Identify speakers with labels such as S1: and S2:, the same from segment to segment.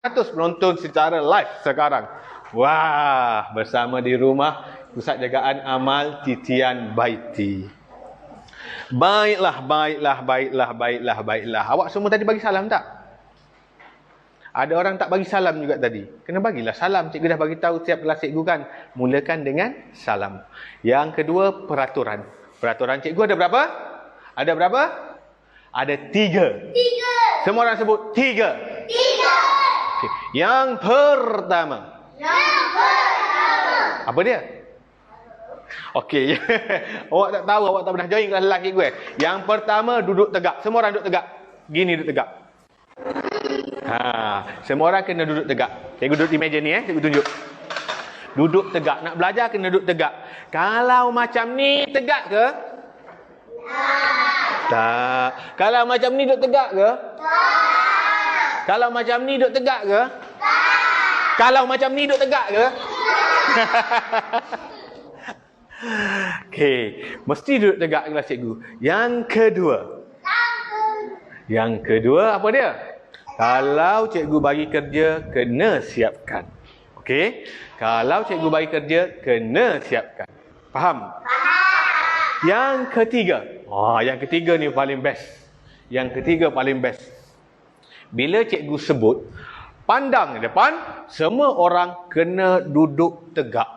S1: penonton secara live sekarang. Wah, bersama di rumah Pusat Jagaan Amal Titian Baiti. Baiklah. Awak semua tadi bagi salam tak? Ada orang tak bagi salam juga tadi. Kena bagilah salam. Cikgu dah bagi tahu setiap kelas cikgu kan. Mulakan dengan salam. Yang kedua, peraturan. Peraturan cikgu ada berapa? Ada berapa? Ada 3. Semua orang sebut 3. Okay. Yang pertama. Apa dia? Okey. Awak tak tahu, awak tak pernah join kelas lelaki gue. Yang pertama, duduk tegak. Semua orang duduk tegak. Gini duduk tegak. Semua orang kena duduk tegak. Cikgu duduk di meja ni cikgu tunjuk. Duduk tegak. Nak belajar kena duduk tegak. Kalau macam ni tegak ke? Tak. Kalau macam ni duduk tegak ke? Kalau macam ni duduk tegak ke? Kalau macam ni duduk tegak ke? Okey, mesti duduk tegak kelas cikgu. Yang kedua apa dia? Kalau cikgu bagi kerja, kena siapkan. Okey? Kalau cikgu bagi kerja, kena siapkan. Faham? Yang ketiga. Yang ketiga ni paling best. Yang ketiga paling best. Bila cikgu sebut, pandang depan, semua orang kena duduk tegak.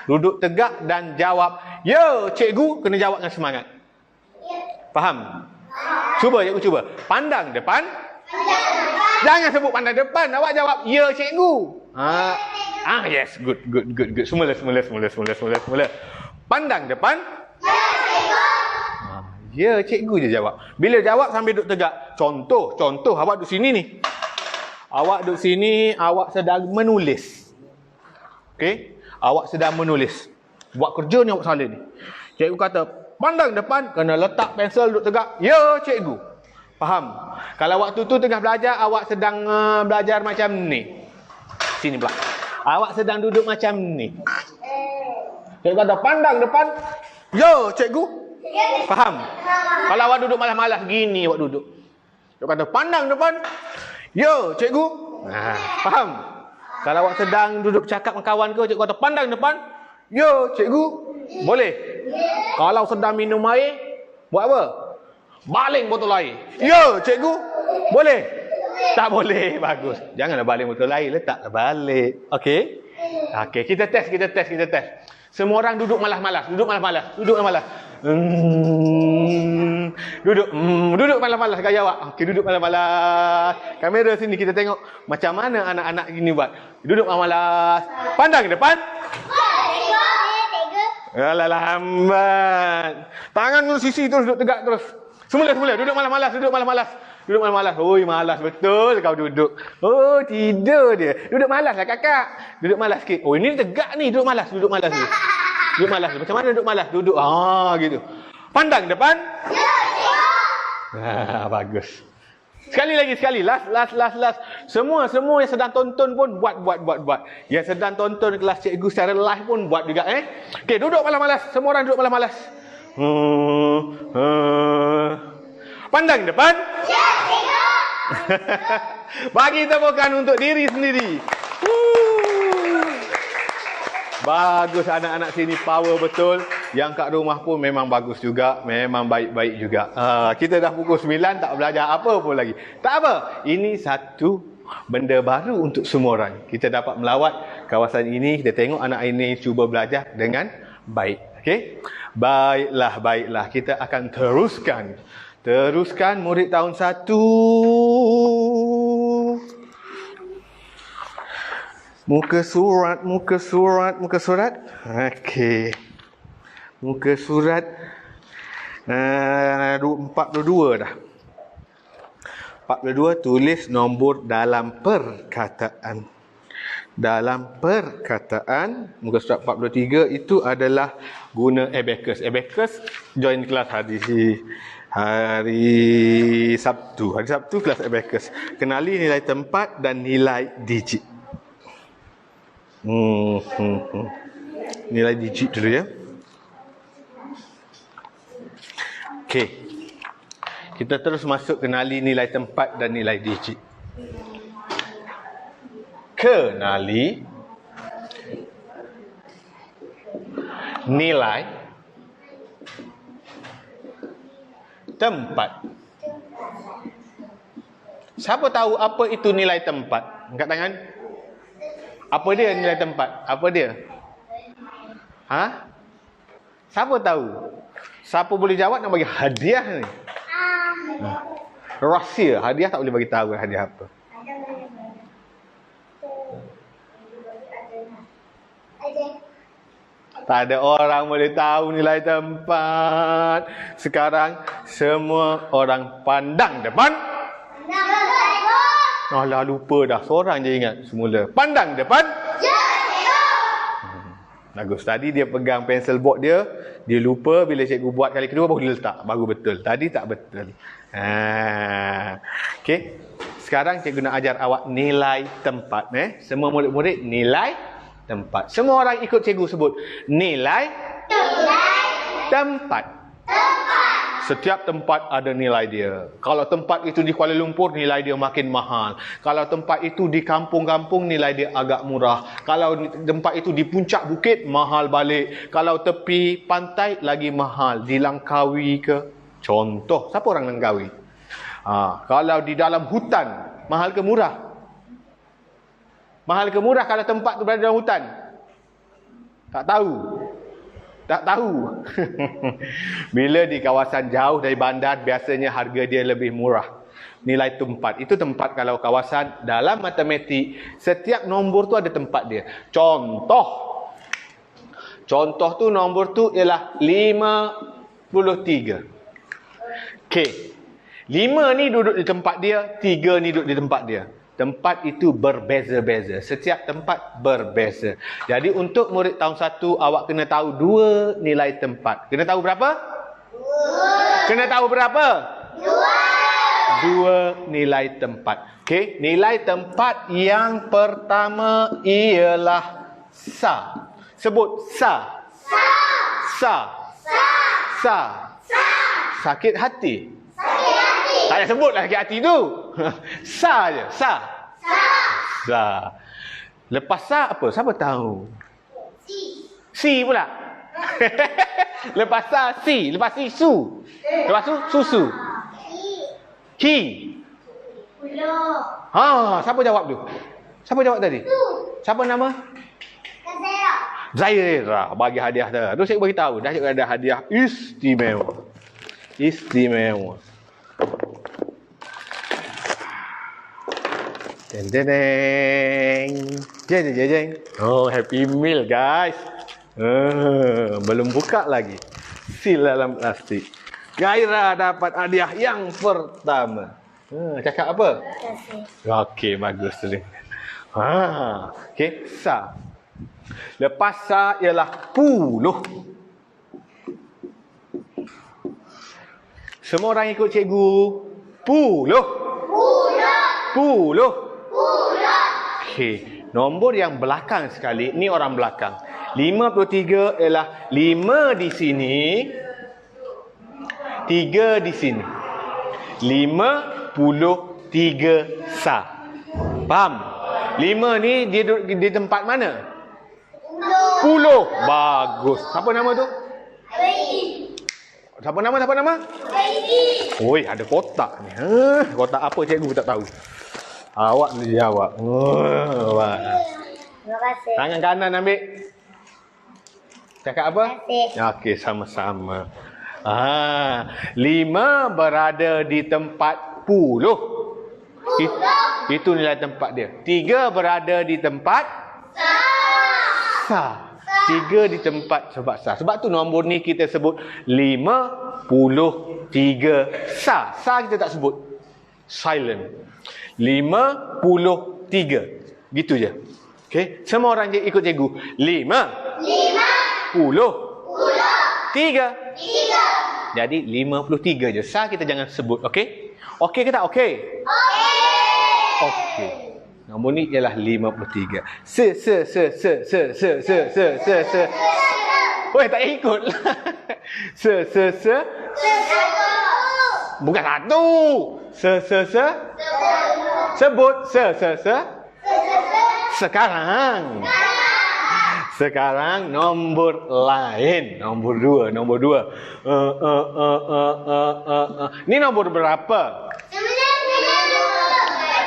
S1: Duduk tegak dan jawab, ya cikgu, kena jawab dengan semangat. Faham? Cuba cikgu cuba. Pandang depan. Jangan sebut pandang depan, awak jawab, ya cikgu. Yes, good. Semula. Pandang depan. Ya cikgu je jawab. Bila jawab sambil duduk tegak. Contoh, awak duduk sini ni. Awak duduk sini, awak sedang menulis. Okey? Awak sedang menulis. Buat kerja ni awak salah ni. Cikgu kata, pandang depan, kena letak pensel duduk tegak. Ya cikgu. Faham? Kalau waktu tu tengah belajar, awak sedang belajar macam ni. Sini pula. Awak sedang duduk macam ni. Cikgu kata, pandang depan. Ya cikgu. Faham? Kalau awak duduk malas-malas, gini awak duduk. Cikgu kata, pandang depan. Ya cikgu. Faham? Kalau awak sedang duduk cakap dengan kawan ke, cikgu kata, pandang depan. Ya cikgu. Boleh? Kalau sedang minum air, buat apa? Baling botol air. Ya cikgu. Boleh? Tak boleh. Bagus. Janganlah baling botol air, letaklah balik. Okey? Okey, kita test. Semua orang duduk malas-malas. Duduk malas-malas gaya awak. Okey, duduk malas-malas. Kamera sini kita tengok macam mana anak-anak gini buat. Duduk malas-malas. Pandang ke depan. Alah lambat. Tangan tu sisi terus duduk tegak terus. Semula duduk malas-malas. Oi, malas betul kau duduk. Oh, tidur dia. Duduk malaslah kakak. Duduk malas sikit. Oh, ini tegak ni, duduk malas dulu. Macam mana duduk malas? Duduk gitu. Pandang depan. Bagus. Sekali lagi. Last. Semua yang sedang tonton pun buat. Yang sedang tonton kelas cikgu secara live pun buat juga Okey, duduk malas-malas. Semua orang duduk malas-malas. Pandang depan. Ya, cikgu. Bagi tepukan untuk diri sendiri. Bagus anak-anak sini, power betul. Yang kat rumah pun memang bagus juga, memang baik-baik juga. Kita dah pukul 9 tak belajar apa pun lagi. Tak apa, ini satu benda baru untuk semua orang. Kita dapat melawat kawasan ini, kita tengok anak ini cuba belajar dengan baik. Okey? Baiklah. Kita akan teruskan murid tahun 1. Muka surat. Okey. Muka surat 42 dah. 42 tulis nombor dalam perkataan. Muka surat 43 itu adalah guna abacus. Abacus join kelas hari Sabtu. Hari Sabtu kelas abacus. Kenali nilai tempat dan nilai digit. Nilai digit dulu ya. Okey. Kita terus masuk kenali nilai tempat dan nilai digit. Kenali nilai tempat. Siapa tahu apa itu nilai tempat? Angkat tangan. Apa dia nilai tempat? Apa dia? Ha? Siapa tahu? Siapa boleh jawab nak bagi hadiah ni? Rahsia. Hadiah tak boleh bagi tahu hadiah apa. Tak ada orang boleh tahu nilai tempat. Sekarang semua orang pandang depan. Alah, lupa dah. Seorang je ingat semula. Pandang depan. Bagus. Tadi dia pegang pensel board dia. Dia lupa, bila cikgu buat kali kedua baru dia letak. Baru betul. Tadi tak betul. Okey. Sekarang cikgu nak ajar awak nilai tempat. Semua murid-murid nilai tempat. Semua orang ikut cikgu sebut. Nilai tempat. Setiap tempat ada nilai dia. Kalau tempat itu di Kuala Lumpur, nilai dia makin mahal. Kalau tempat itu di kampung-kampung, nilai dia agak murah. Kalau tempat itu di puncak bukit, mahal balik. Kalau tepi pantai, lagi mahal. Di Langkawi ke? Contoh, siapa orang Langkawi? Kalau di dalam hutan, mahal ke murah? Mahal ke murah kalau tempat tu berada dalam hutan? Tak tahu. Tak tahu. Bila di kawasan jauh dari bandar, biasanya harga dia lebih murah. Nilai tempat. Itu tempat kalau kawasan dalam matematik. Setiap nombor tu ada tempat dia. Contoh. Contoh tu nombor tu ialah 53. Okey. 5 ni duduk di tempat dia. 3 ni duduk di tempat dia. Tempat itu berbeza-beza. Setiap tempat berbeza. Jadi untuk murid tahun 1, awak kena tahu 2 nilai tempat. Kena tahu berapa? 2. Kena tahu berapa? 2 nilai tempat. Okey, nilai tempat yang pertama ialah sa. Sebut sa. Sa. Sa. Sakit hati. Tak payah sebut lah sakit hati tu. Sa je. Sa. Lepas sa apa? Siapa tahu? Si pula. Lepas sa si. Lepas si su. Lepas tu susu. Ki. Siapa jawab tu? Siapa jawab tadi? Siapa nama? Zaira. Bagi hadiah dah. Tu saya beritahu. Dah ada hadiah istimewa. Istimewa. Jeng. Oh, happy meal guys. Belum buka lagi. Sil dalam plastik. Gaira dapat hadiah yang pertama. Cakap apa? Okey, bagus tu. Okey, sa. Lepas sa ialah puluh. Semua orang ikut cikgu. Puluh. Okey, nombor yang belakang sekali, ni orang belakang. 53 ialah 5 di sini, 3 di sini. 53 sa. Faham? 5 ni dia duduk di tempat mana? 10. Bagus. Siapa nama tu? Siapa nama? Oi, ada kotak ni. Kotak apa cikgu tak tahu. Awak boleh jawab.
S2: Terima kasih.
S1: Tangan kanan ambil. Cakap apa?
S2: Terima kasih.
S1: Okey, sama-sama. 5 berada di tempat 10. Itu nilai tempat dia. 3 berada di tempat sa. 3 di tempat sebab sa. Sebab tu nombor ni kita sebut 53 sa. Sa kita tak sebut. Silent. 53. Gitu je. Okey, semua orang je ikut cikgu. 53. Jadi 53 je. Sa kita jangan sebut, okey? Okey ke tak okey? Okey. Nombor ni ialah 53. Se. Weh, tak ikut. Se. Bukan satu. Se. Sebut se. Sekarang nombor lain. Nombor 2. Ni nombor berapa?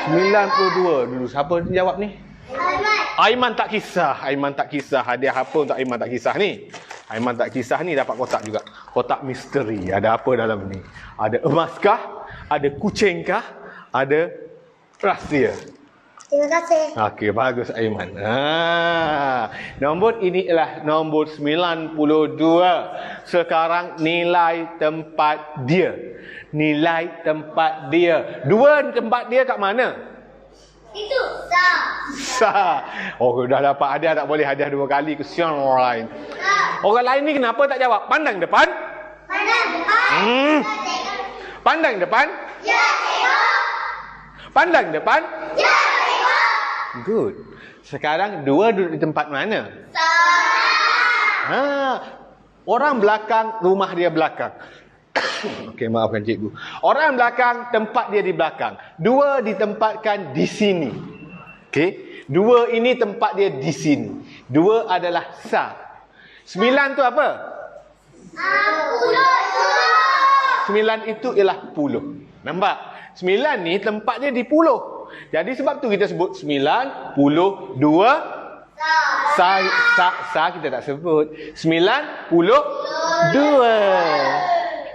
S1: 92. Dulu siapa jawab ni? Aiman tak kisah. Hadiah apa untuk Aiman tak kisah ni? Aiman tak kisah ni dapat kotak juga. Kotak misteri. Ada apa dalam ni? Ada emaskah? Ada kucingkah? Ada rahsia.
S2: Terima kasih.
S1: Okey, bagus Aiman. Nombor ini ialah nombor 92. Sekarang nilai tempat dia. Dua tempat dia kat mana?
S2: Itu.
S1: Sah. Oh, dah dapat hadiah, tak boleh hadiah 2 kali. Kesian orang lain. Orang lain ni kenapa tak jawab? Pandang depan. Pandang depan.
S2: Ya, tengok.
S1: Pandang depan.
S2: Ya, tengok.
S1: Good. Sekarang 2 duduk di tempat mana? Orang belakang, rumah dia belakang. Okey, maafkan cikgu. Orang belakang, tempat dia di belakang. 2 ditempatkan di sini. Okey. 2 ini tempat dia di sini. 2 adalah sah. 9 tu apa? 9 itu ialah puluh. Nampak? 9 ni tempat dia di puluh. Jadi sebab tu kita sebut 9, puluh, 2. Sah kita tak sebut. 92.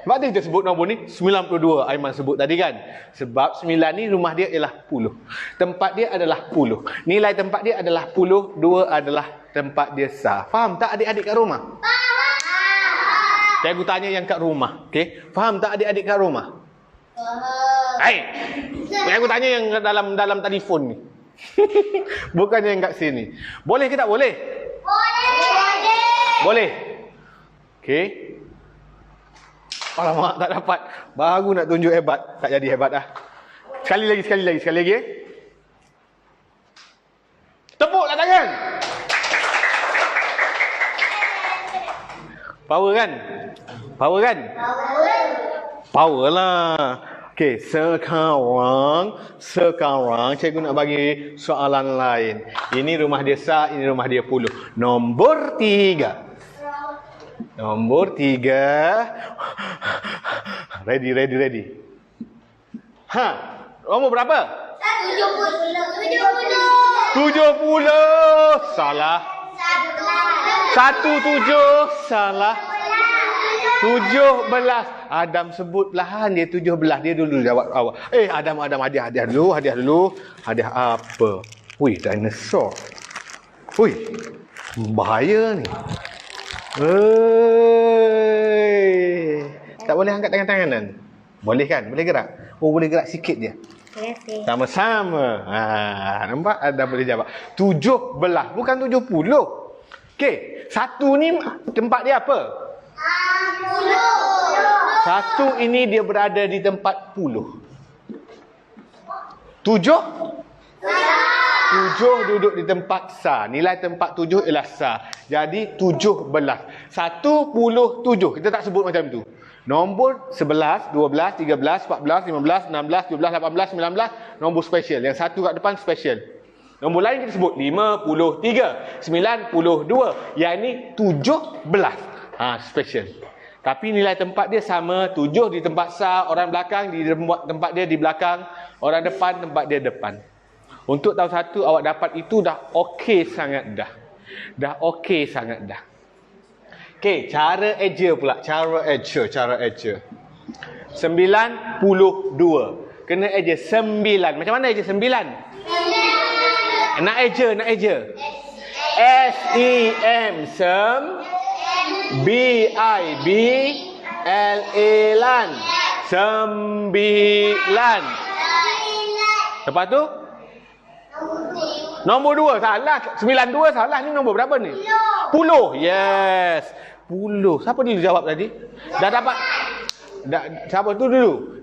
S1: Sebab tu kita sebut nombor ni 92. Aiman sebut tadi kan. Sebab 9 ni rumah dia ialah puluh. Tempat dia adalah puluh. Nilai tempat dia adalah puluh. 2 adalah tempat dia sah. Faham tak adik-adik kat rumah? Cikgu tanya yang kat rumah. Okay? Faham tak adik-adik kat rumah? Hai. Cikgu tanya yang dalam telefon ni. Bukan yang kat sini. Boleh ke tak boleh? Boleh. Okay. Alamak, tak dapat. Baru nak tunjuk hebat. Tak jadi hebat dah. Sekali lagi. Tepuklah tangan. Power kan? Power lah. Okey, sekarang cikgu nak bagi soalan lain. Ini rumah dia sah, ini rumah dia puluh. Nombor 3. Ready. Nombor berapa? 70. Salah. 17. Salah. 17. Adam sebut belahan dia 17. Dia dulu jawab awal. Adam hadiah dulu. Hadiah apa? Wih, dinosaur. Wih, bahaya ni. Tak boleh angkat tangan-tanganan? Boleh kan? Boleh gerak? Oh, boleh gerak sikit je. Sama-sama. Nampak? Ada boleh jawab. 17, bukan 70. Okey, 1 ni tempat dia apa? 1 ini dia berada di tempat puluh. 7 duduk di tempat sah. Nilai tempat 7 ialah sah. Jadi 17. 107. Kita tak sebut macam tu. Nombor 11, 12, 13, 14, 15, 16, 17, 18, 19. Nombor special. Yang satu kat depan special. Nombor lain kita sebut 53, 92. Yang ni 17. Special. Tapi nilai tempat dia sama. 7 di tempat sah. Orang belakang di tempat dia di belakang. Orang depan tempat dia depan. Untuk tahun 1 awak dapat itu dah okey sangat dah. Okey, cara eja pula. Cara eja. 92. Kena eja 9. Macam mana eja 9? Nak eja. S-E-M. B-I-B-L-A-Lan. 9. Lepas tu? Nombor 2 salah. 92 salah. Ni nombor berapa ni? 10. Yes. 10. Siapa dulu jawab tadi? Dah dapat. Siapa tu dulu?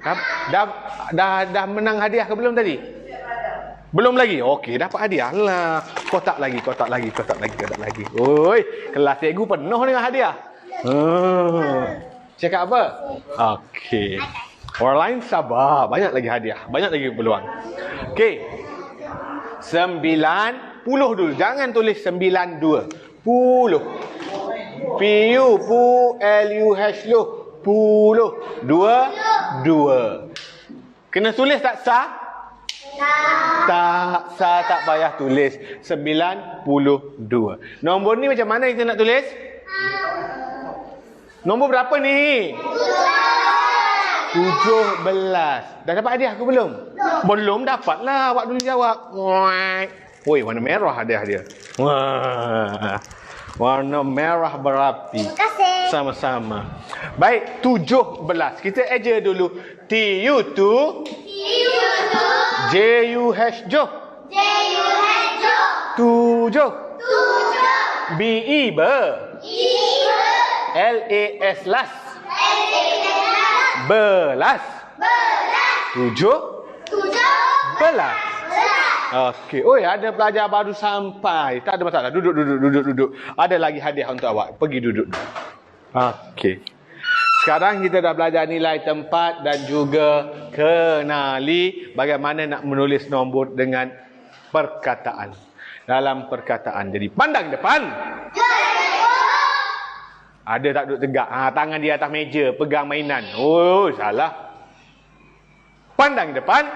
S1: Dah menang hadiah ke belum tadi? Belum lagi. Okey, dapat hadiah lah. Kotak lagi. Oi, kelas cikgu penuh dengan hadiah. Cakap apa? Okey. Orang lain sabar. Banyak lagi hadiah. Banyak lagi peluang. Okey. 90. puluh dulu. Jangan tulis 92. Puluh. P-U, pu, L-U-H, lu. Puluh. Dua. Kena tulis tak sah? Tak sah, tak payah tulis. 92. Nombor ni macam mana kita nak tulis? Nombor berapa ni? 17. Dah dapat hadiah ke belum? Belum dapat lah. Awak dulu jawab. Woi, warna merah hadiah dia. Wah. Warna merah berapi.
S2: Terima kasih.
S1: Sama-sama. Baik, 17. Kita eja dulu. T-U-2. J-U-H, jo. Tujuh. B-E, ber. L-A-S, las. Belas. 17. Okey. Oi, ada pelajar baru sampai. Tak ada masalah. Duduk. Ada lagi hadiah untuk awak. Pergi duduk. Okey. Sekarang kita dah belajar nilai tempat dan juga kenali bagaimana nak menulis nombor dengan perkataan. Dalam perkataan. Jadi pandang depan. Ada tak duduk tegak? Tangan di atas meja, pegang mainan. Oh, salah. Pandang depan.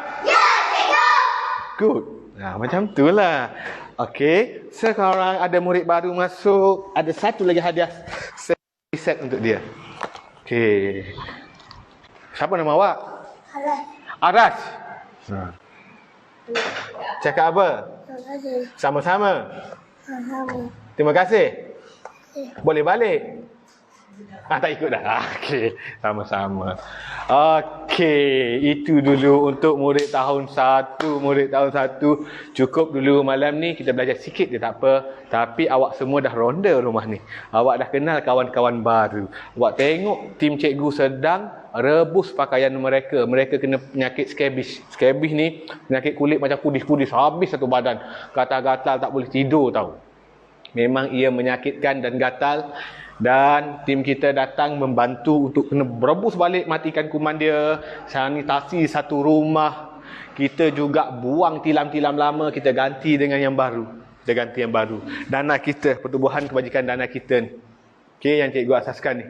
S1: Good. Macam tu lah. Okey. Sekarang ada murid baru masuk. Ada satu lagi hadiah set untuk dia. Okey. Siapa nama awak? Aras. Cakap apa? Sama-sama. Terima kasih. Boleh balik? Tak ikut dah. Okey, sama-sama. Okey, itu dulu untuk murid tahun 1. Murid tahun 1 cukup dulu malam ni. Kita belajar sikit je tak apa. Tapi awak semua dah ronda rumah ni. Awak dah kenal kawan-kawan baru. Awak tengok tim cikgu sedang rebus pakaian mereka. Mereka kena penyakit skabis. Skabis ni penyakit kulit macam kudis-kudis. Habis satu badan. Gatal-gatal, tak boleh tidur tau. Memang ia menyakitkan dan gatal. Dan tim kita datang membantu untuk kena berebus balik, matikan kuman dia, sanitasi satu rumah. Kita juga buang tilam-tilam lama, kita ganti dengan yang baru. Kita ganti yang baru. Dana kita, pertubuhan kebajikan dana kita ni. Okey, yang cikgu asaskan ni.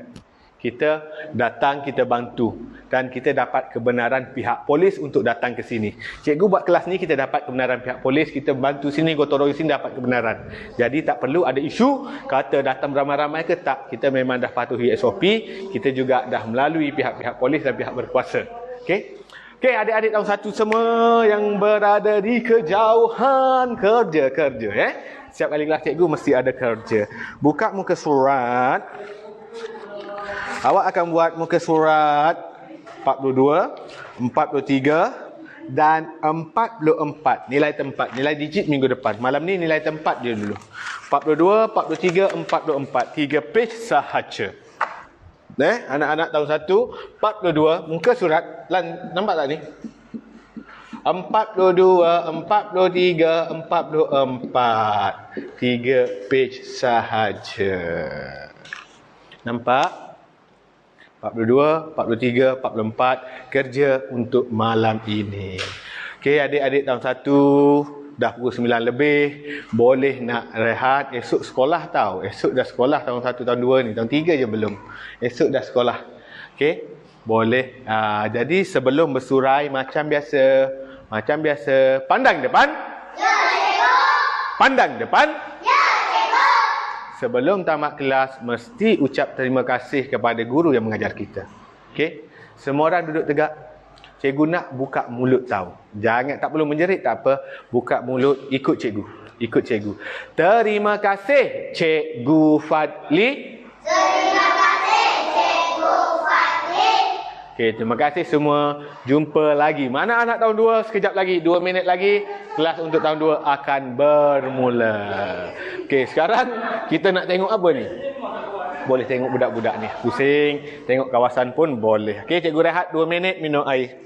S1: Kita datang, kita bantu. Dan kita dapat kebenaran pihak polis untuk datang ke sini. Cikgu buat kelas ni, kita dapat kebenaran pihak polis. Kita bantu sini, gotong royong sini dapat kebenaran. Jadi tak perlu ada isu, kata datang ramai-ramai ke tak. Kita memang dah patuhi SOP. Kita juga dah melalui pihak-pihak polis dan pihak berkuasa. Okey? Okey, adik-adik tahun 1 semua yang berada di kejauhan. Kerja. Setiap kali kelas cikgu mesti ada kerja. Buka muka surat. Awak akan buat muka surat 42, 43 dan 44. Nilai tempat, nilai digit minggu depan. Malam ni nilai tempat dia dulu. 42, 43, 44. 3 page sahaja. Anak-anak tahun 1, 42, muka surat. Nampak tak ni? 42, 43, 44. 3 page sahaja. Nampak? 42, 43, 44 kerja untuk malam ini. Okey, adik-adik tahun 1 dah pukul 9 lebih, boleh nak rehat. Esok sekolah tau. Esok dah sekolah tahun 1, tahun 2 ni. Tahun 3 je belum. Esok dah sekolah. Okey, boleh. Jadi sebelum bersurai macam biasa, pandang depan. Ya, cikgu. Pandang depan. Sebelum tamat kelas, mesti ucap terima kasih kepada guru yang mengajar kita. Okey? Semua orang duduk tegak. Cikgu nak buka mulut tahu. Jangan, tak perlu menjerit, tak apa. Buka mulut, ikut cikgu. Terima kasih, Cikgu Fadli. Terima kasih, Cikgu Fadli. Okey, terima kasih semua. Jumpa lagi. Mana anak tahun 2? Sekejap lagi, 2 minit lagi. Kelas untuk tahun 2 akan bermula. Okey, sekarang kita nak tengok apa ni? Boleh tengok budak-budak ni. Pusing. Tengok kawasan pun boleh. Okey, cikgu rehat 2 minit minum air.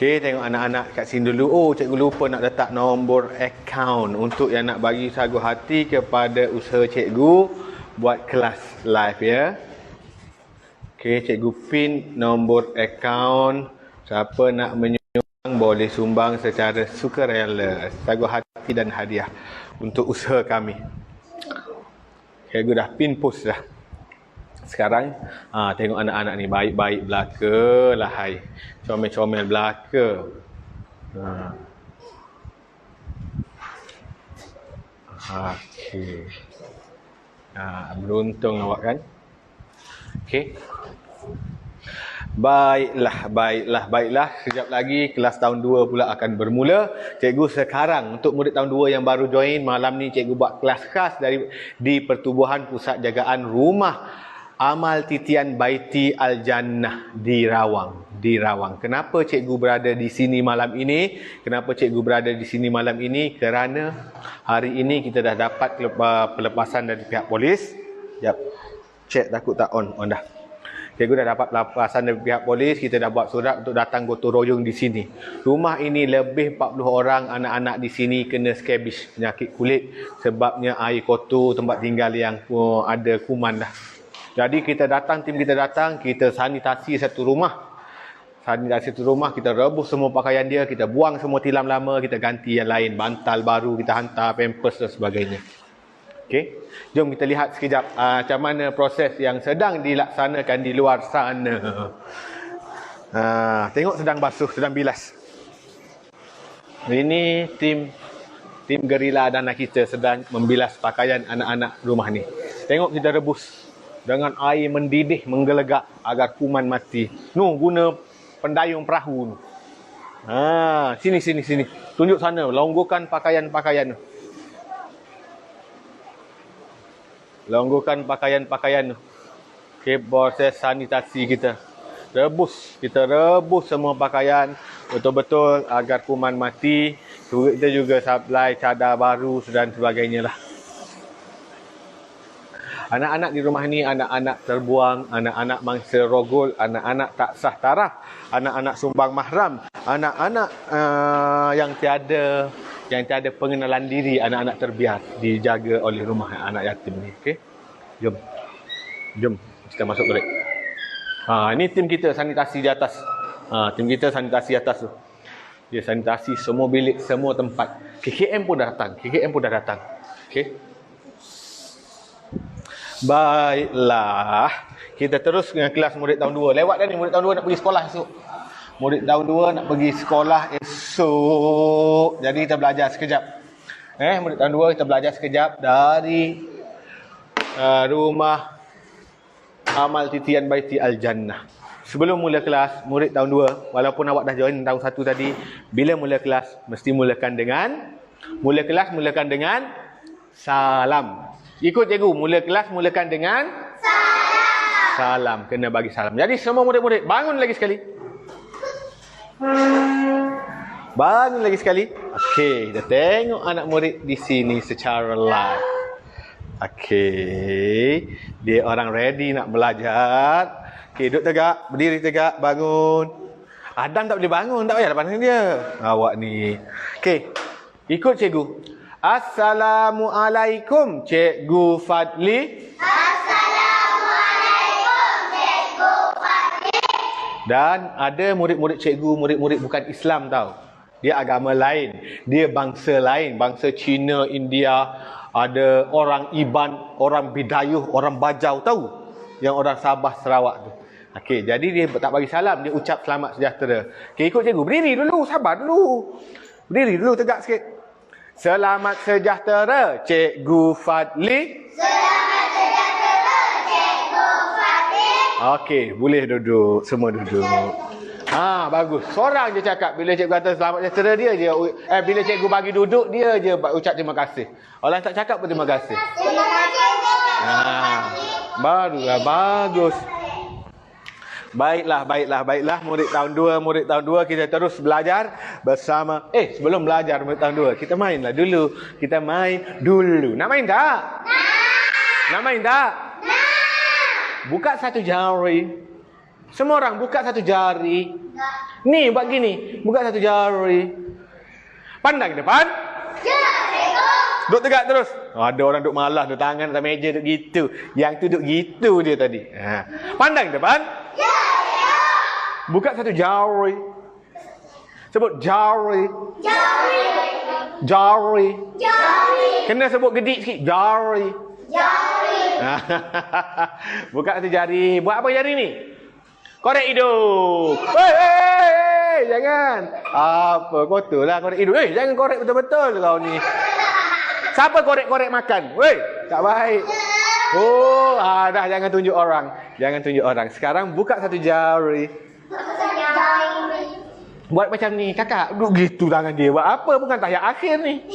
S1: Okey, tengok anak-anak kat sini dulu. Oh, cikgu lupa nak letak nombor akaun untuk yang nak bagi sagu hati kepada usaha cikgu buat kelas live ya. Okey, cikgu pin nombor akaun. Siapa nak menyumbang boleh sumbang secara sukarela. Sagu hati dan hadiah untuk usaha kami. Cikgu dah pin post dah. Sekarang tengok anak-anak ni baik-baik belaka lah hai. Comel-comel belaka. Okey. Beruntung awak kan? Okey. Baiklah. Sekejap lagi kelas tahun 2 pula akan bermula. Cikgu sekarang untuk murid tahun 2 yang baru join, malam ni cikgu buat kelas khas di Pertubuhan Pusat Jagaan Rumah Amal Titian Baiti Al-Jannah di Rawang. Kenapa cikgu berada di sini malam ini? Kerana hari ini kita dah dapat pelepasan dari pihak polis. Jap. Cek takut tak on dah. Cikgu dah dapat pelepasan dari pihak polis. Kita dah buat surat untuk datang gotong royong di sini. Rumah ini lebih 40 orang anak-anak di sini kena scabies, penyakit kulit sebabnya air kotor, tempat tinggal yang ada kuman dah. Jadi tim kita datang, kita sanitasi satu rumah, kita rebus semua pakaian dia, kita buang semua tilam lama, kita ganti yang lain, bantal baru, kita hantar, pampers dan sebagainya. Okey, jom kita lihat sekejap macam mana proses yang sedang dilaksanakan di luar sana. Tengok sedang basuh, sedang bilas. Ini tim gerila dana kita sedang membilas pakaian anak-anak rumah ni. Tengok kita rebus dengan air mendidih, menggelegak agar kuman mati. Guna pendayung perahu tu. Sini. Tunjuk sana, longgokan pakaian-pakaian tu. Okey, proses sanitasi kita. Kita rebus semua pakaian betul-betul agar kuman mati. Kita juga supply cadar baru dan sebagainya lah. Anak-anak di rumah ni anak-anak terbuang, anak-anak mangsa rogol, anak-anak tak sah taraf, anak-anak sumbang mahram, anak-anak yang tiada pengenalan diri, anak-anak terbiar dijaga oleh rumah anak yatim ni. Okey. Jom kita masuk balik. Ini tim kita sanitasi di atas. Tu. Dia sanitasi semua bilik, semua tempat. KKM pun dah datang. Okey. Baiklah, kita terus dengan kelas murid tahun 2. Lewat dah ni, murid tahun 2 nak pergi sekolah esok. Jadi kita belajar sekejap. Murid tahun 2 kita belajar sekejap dari rumah Amal Titian Baiti Al-Jannah. Sebelum mula kelas, murid tahun 2, walaupun awak dah join tahun 1 tadi, bila mula kelas mesti mulakan dengan salam. Ikut cikgu, mula kelas mulakan dengan salam. Kena bagi salam. Jadi semua murid-murid bangun lagi sekali. Okey, kita tengok anak murid di sini secara live. Okey, dia orang ready nak belajar. Okey, duduk tegak, berdiri tegak, bangun. Adam tak boleh bangun, tak payah pandang dia. Awak ni. Okey, ikut cikgu. Assalamualaikum, Cikgu Fadli.
S2: Assalamualaikum, Cikgu Fadli.
S1: Dan ada murid-murid cikgu, murid-murid bukan Islam tau. Dia agama lain, dia bangsa lain, bangsa Cina, India, ada orang Iban, orang Bidayuh, orang Bajau tahu? Yang orang Sabah, Sarawak tu. Okey, jadi dia tak bagi salam, dia ucap selamat sejahtera. Okey, ikut cikgu, berdiri dulu, sabar dulu. Berdiri dulu, tegak sikit. Selamat sejahtera, Cikgu Fadli.
S2: Selamat sejahtera, Cikgu Fadli.
S1: Okey, boleh duduk. Semua duduk. Bagus. Seorang je cakap. Bila cikgu kata selamat sejahtera, dia je. Bila cikgu bagi duduk, dia je ucap terima kasih. Orang tak cakap pun terima kasih.
S2: Terima kasih.
S1: Barulah bagus. Baiklah. Murid tahun 2 kita terus belajar bersama. Sebelum belajar murid tahun 2, kita mainlah dulu. Nak main tak? Nak main tak? Buka satu jari. Semua orang buka satu jari. Ni buat gini, buka satu jari. Pandang ke depan.
S2: Ya, cikgu.
S1: Duduk tegak terus. Ada orang duduk malas, duduk tangan atas meja duduk gitu. Yang tu duduk gitu dia tadi. Pandang ke depan.
S2: Ya, cikgu.
S1: Buka satu jari. Sebut jari.
S2: Jari.
S1: Jari.
S2: Jari.
S1: Kena sebut gedik sikit. Jari.
S2: Jari.
S1: Buka satu jari. Buat apa jari ni? Korek hidung. Hei, jangan. Apa kotor lah korek hidung. Jangan korek betul-betul kau ni. Siapa korek-korek makan? Tak baik. Oh, dah jangan tunjuk orang. Jangan tunjuk orang. Sekarang buka satu jari.
S2: Jari.
S1: Buat macam ni, kakak. Duduk gitu tangan dia. Buat apa? Bukan tahiyat akhir ni.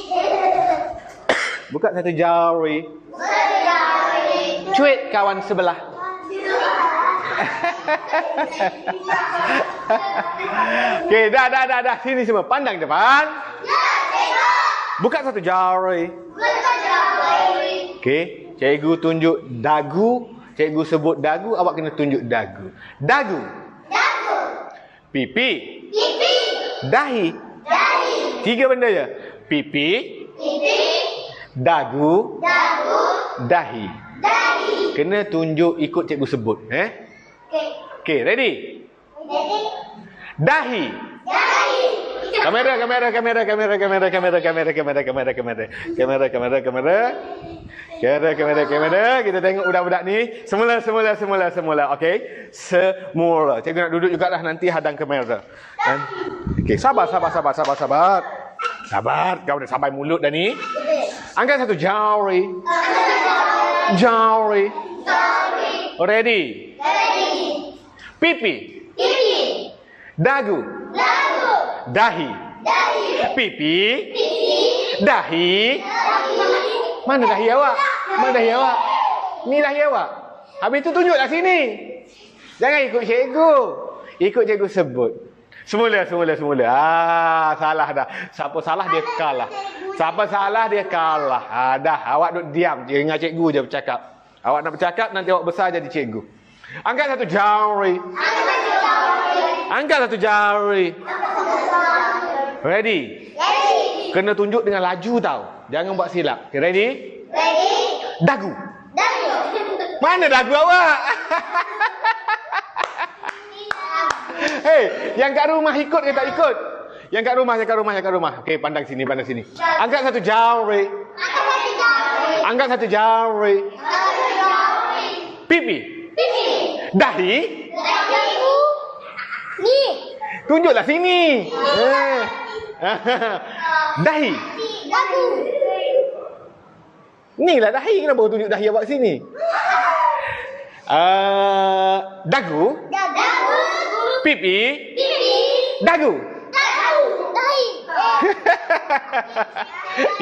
S1: Buka satu jari.
S2: Jari.
S1: Cuit kawan sebelah. Okey, dah. Sini semua. Pandang depan.
S2: Ya, cikgu.
S1: Buka satu jari.
S2: Buka jari.
S1: Okey, cikgu tunjuk dagu. Cikgu sebut dagu, awak kena tunjuk dagu. Dagu.
S2: Dagu.
S1: Pipi.
S2: Pipi.
S1: Dahi.
S2: Dahi.
S1: 3 benda je. Pipi,
S2: Pipi.
S1: dagu,
S2: Dagu.
S1: dahi.
S2: Dahi.
S1: Kena tunjuk ikut cikgu sebut.
S2: Okey.
S1: Okey, ready?
S2: Jadi,
S1: Dahi.
S2: dahi.
S1: Kamera. Kita tengok budak-budak ni. Semula. Okey. Semula. Cikgu nak duduk jugalah nanti hadang kamera. Okey, sabar. Sabar. Kau dah sampai mulut dah ni. Angkat satu jari. Jari.
S2: Jari.
S1: Ready?
S2: Ready.
S1: Pipi.
S2: Pipi.
S1: Dagu.
S2: Dagu.
S1: Dahi.
S2: Dahi.
S1: Pipi.
S2: Pipi.
S1: Dahi.
S2: Dahi.
S1: Mana dahi awak? Ni dahi awak. Habis tu tunjuklah sini. Jangan ikut cikgu. Ikut cikgu sebut. Semula. Salah dah. Siapa salah dia kalah. Dah, awak duduk diam. Dengar cikgu je bercakap. Awak nak bercakap, nanti awak besar jadi cikgu. Angkat satu jari. Angkat satu jari. Ready?
S2: Ready.
S1: Kena tunjuk dengan laju tau. Jangan buat silap. Okay, ready?
S2: Ready.
S1: Dagu.
S2: Dagu.
S1: Mana dagu awak? Hei, yang kat rumah ikut ke tak ikut? Yang kat rumah. Okey, pandang sini. Angkat satu jari. Angkat satu jari. Pipi.
S2: Pipi.
S1: Dahi.
S2: Dagu. Ni.
S1: Tunjuklah sini. Dahi.
S2: Dagu.
S1: Ni lah dahi. Kenapa kau tunjuk dahi awak sini? Dagu.
S2: Dagu.
S1: Pipi.
S2: Pipi.
S1: Dagu.
S2: Dagu. Dahi.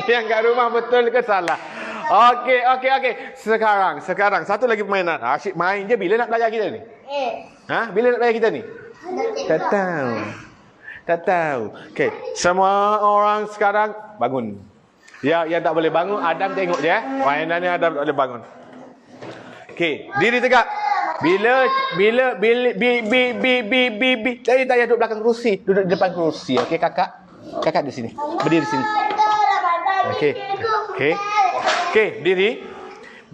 S1: Yang kat rumah betul ke salah? Okey. Sekarang satu lagi permainan. Asyik main je. Bila nak belajar kita ni? Bila nak belajar kita ni? Tak tahu. Okey, semua orang sekarang bangun. Yang tak boleh bangun, Adam tengok je. Mainannya Adam tak boleh bangun. Okey, diri tegak. Bila tak payah duduk belakang kerusi, duduk di depan kerusi. Okey, kakak di sini. Berdiri sini. Okey, diri.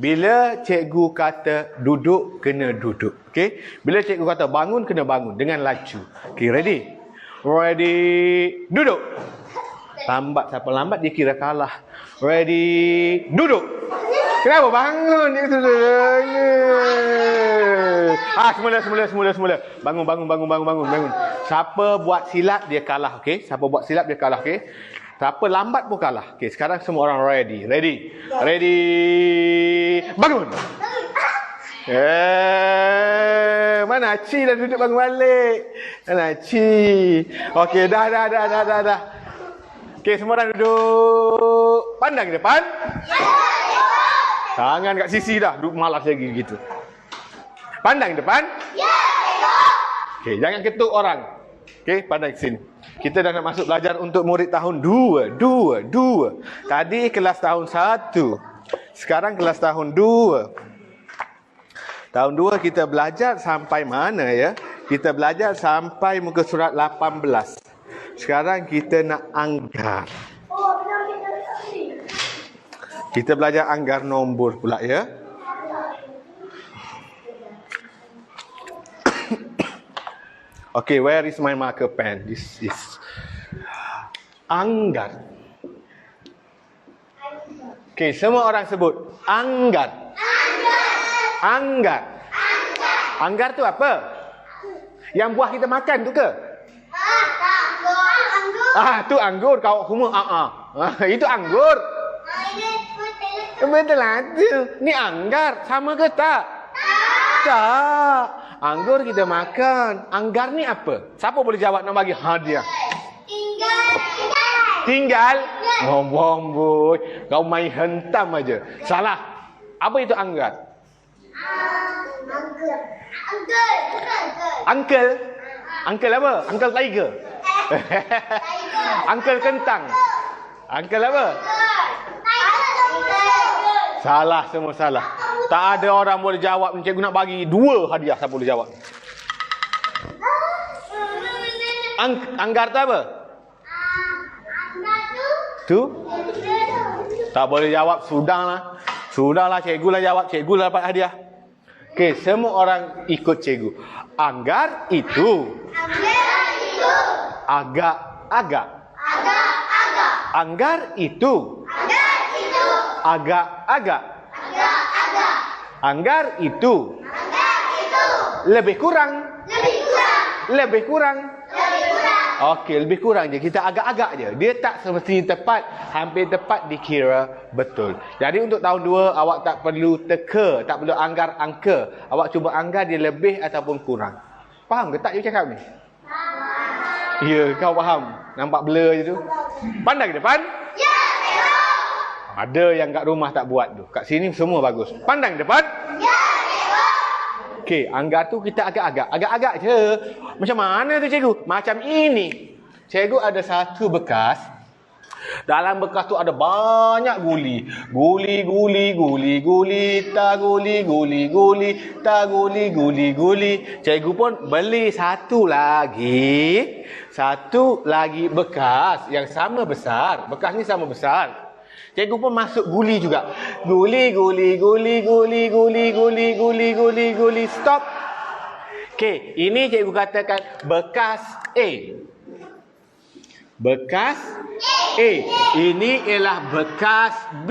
S1: Bila cikgu kata duduk, kena duduk. Okey? Bila cikgu kata bangun, kena bangun dengan laju. Okey, ready? Ready, duduk. Lambat, siapa lambat dia kira kalah. Ready, duduk. Kenapa bangun? Semula. Bangun. Siapa buat silap dia kalah, okey? Okey? Siapa lambat pun kalah. Okey, sekarang semua orang ready. Ready. Bangun. Mana Aci dah duduk bangun balik. Mana Aci? Okey, dah. Okey, semua orang duduk. Pandang ke depan. Tangan kat sisi dah. Duduk malas lagi gitu. Pandang ke depan. Okey, jangan ketuk orang. Okey, pandang ke sini. Kita dah nak masuk belajar untuk murid tahun 2. Tadi kelas tahun 1. Sekarang kelas tahun 2. Tahun 2 kita belajar sampai mana ya? Kita belajar sampai muka surat 18. Sekarang kita nak anggar. Kita belajar anggar nombor pula ya. Okay, where is my marker pen? This is anggar. Okay, semua orang sebut anggar. Anggar. Anggar tu apa? Yang buah kita makan tu ke? Tu anggur. Kau semua itu anggur. Betul lah tu. Ni anggar. Sama ke tak? Tak. Anggur kita makan. Anggar ni apa? Siapa boleh jawab nak bagi hadiah? Tinggal? Ngomong boy. Kau main hentam aja. Salah. Apa itu anggar? Uncle. Uncle apa? Uncle tiger. Uncle kentang. Uncle apa? Salah, semua salah. Tak ada orang boleh jawab. Cikgu nak bagi 2 hadiah. Siapa boleh jawab? Anggar tu apa? Tu? Tak boleh jawab. Sudahlah. Sudahlah, cikgu lah jawab. Cikgu lah dapat hadiah. Okey, semua orang ikut cikgu. Anggar itu. Agak-agak. Anggar itu. Agak-agak. Anggar itu. Lebih kurang. Lebih kurang. Okey, lebih kurang je. Kita agak-agak je. Dia tak semestinya tepat. Hampir tepat dikira betul. Jadi untuk tahun 2, awak tak perlu teka. Tak perlu anggar angka. Awak cuba anggar dia lebih ataupun kurang. Faham ke tak you cakap ni? Ya, kau faham. Nampak blur je tu. Pandang ke depan. Ya, ada yang kat rumah tak buat tu. Kat sini semua bagus. Pandang depan. Ya, okey, anggar tu kita agak-agak. Agak-agak je. Macam mana tu cikgu? Macam ini. Cikgu ada satu bekas. Dalam bekas tu ada banyak guli. Guli, guli, guli, guli. Tak guli, guli, guli. Tak guli, guli, guli. Cikgu pun beli satu lagi. Satu lagi bekas yang sama besar. Bekas ni sama besar. Cikgu pun masuk guli juga. Guli, guli, guli, guli, guli, guli, guli, guli, guli. Stop. Okey, ini cikgu katakan bekas A. Bekas A. Ini ialah bekas B.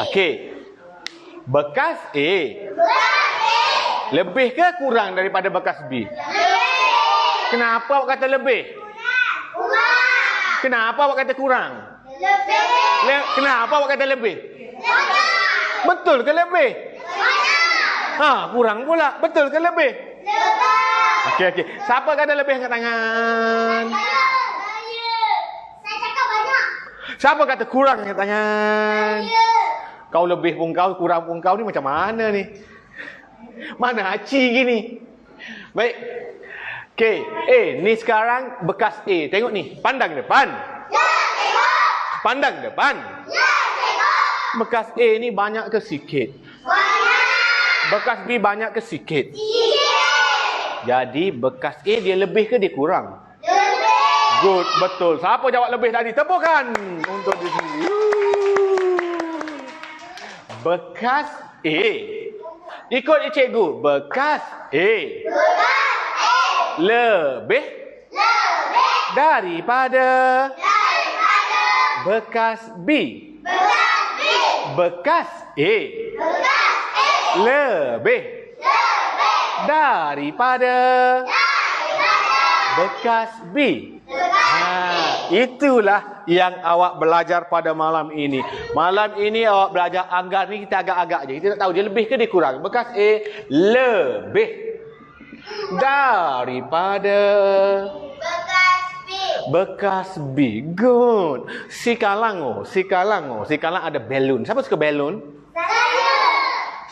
S1: Okey. Bekas A. Lebih ke kurang daripada bekas B? Kenapa awak kata lebih? Kenapa awak kata kurang? Kenapa awak kata lebih? Betul ke lebih? Kurang pula. Betul ke lebih? Okey, okey. Siapa kata lebih angkat tangan?
S2: Saya cakap banyak.
S1: Siapa kata kurang angkat tangan? Kau lebih pun kau, kurang pun kau ni macam mana ni? Mana aci gini? Baik. Okey, ni sekarang bekas A. Tengok ni, pandang depan. Ya, tengok. Pandang depan. Ya, tengok. Bekas A ni banyak ke sikit? Banyak. Bekas B banyak ke sikit? Sikit. Jadi bekas A dia lebih ke dia kurang? Lebih. Good, betul. Siapa jawab lebih tadi? Tepukan untuk di sini. Bekas A. Ikut cikgu. Bekas A. Lebih daripada bekas B. Bekas A lebih daripada bekas B. Itulah yang awak belajar pada malam ini. Malam ini awak belajar anggar ni kita agak-agak je. Kita tak tahu dia lebih ke dia kurang. Bekas A lebih daripada bekas B. Good. Sikalang ada balloon. Siapa suka balloon? Saya.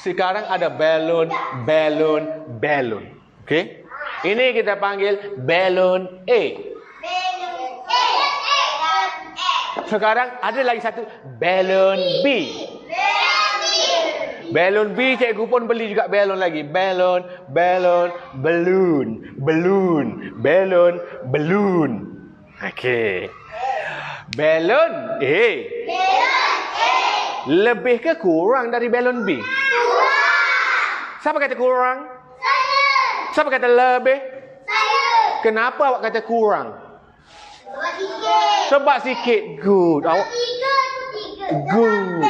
S1: Sekarang ada balloon. Okey. Ini kita panggil balloon A. Sekarang ada lagi satu balloon B. Balon B, cikgu pun beli juga balon lagi. Balon, balon, balloon, balloon, balon, balloon. Okey. Balon A. Lebih ke kurang dari balon B? Siapa kata kurang? Siapa kata lebih? Kenapa awak kata kurang? Sebab sikit. Good. Awak good.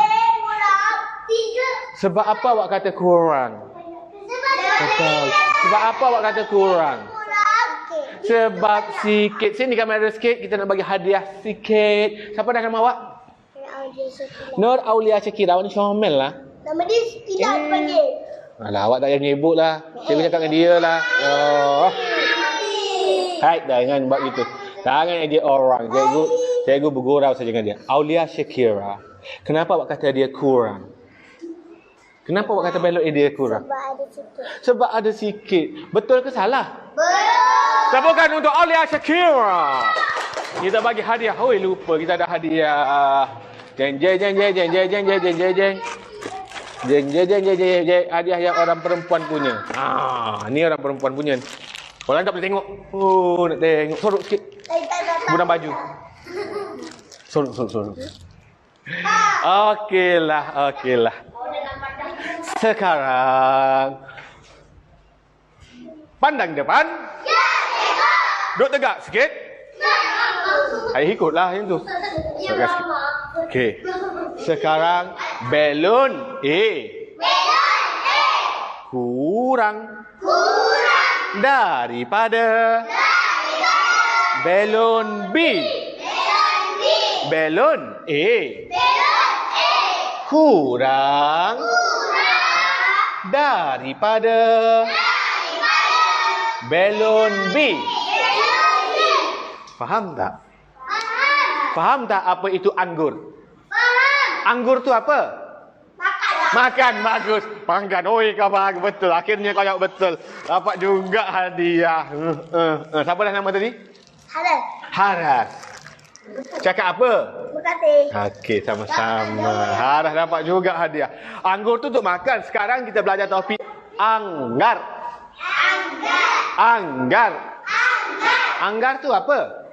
S1: Sebab apa awak kata kurang? Betul. Sebab apa awak kata kurang? Sebab sikit. Sini kamera sikit. Kita nak bagi hadiah sikit. Siapa dah nama awak? Nur Aulia Syakira. Awak ni comel lah.
S2: Nama dia tidak panggil.
S1: Alah, awak tak payah menyebut lah. Cikgu cakap dengan dia lah. Oh. Hai, jangan buat gitu. Jangan dia orang. Cikgu bergurau saja dengan dia. Aulia Syakira. Kenapa awak kata dia kurang? Kenapa awak kata balon dia kurang?
S2: Sebab ada sikit.
S1: Sebab ada sikit. Betul ke salah?
S2: Betul.
S1: Tepukan untuk Aulia Syakira. Kita bagi hadiah. Oi, lupa kita ada hadiah. Jeng jeng jeng jeng jeng jeng jeng jeng jeng jeng jeng. Jeng jeng jeng jeng jeng jeng. Hadiah yang orang perempuan punya. Ni orang perempuan punya. Orang tak boleh tengok. Oh, nak tengok. Sorok sikit. Budan baju. Sorok. Okeylah. Sekarang pandang depan. Duduk tegak sikit. Ayo ikutlah yang tu. Tegak sikit. Okey. Sekarang balon A. Kurang daripada balon B. Balon A kurang daripada balon B. Faham tak? Faham tak apa itu anggur? Anggur tu apa? Makan. Bagus. Panggan. Oi, kau bagus betul. Akhirnya kau jawab betul. Dapat juga hadiah. Siapa dah nama tadi? Haras. Cakap apa?
S2: Berkati.
S1: Okey, sama-sama. Haras dapat juga hadiah. Anggur tu untuk makan. Sekarang kita belajar topik anggar. Anggar tu apa?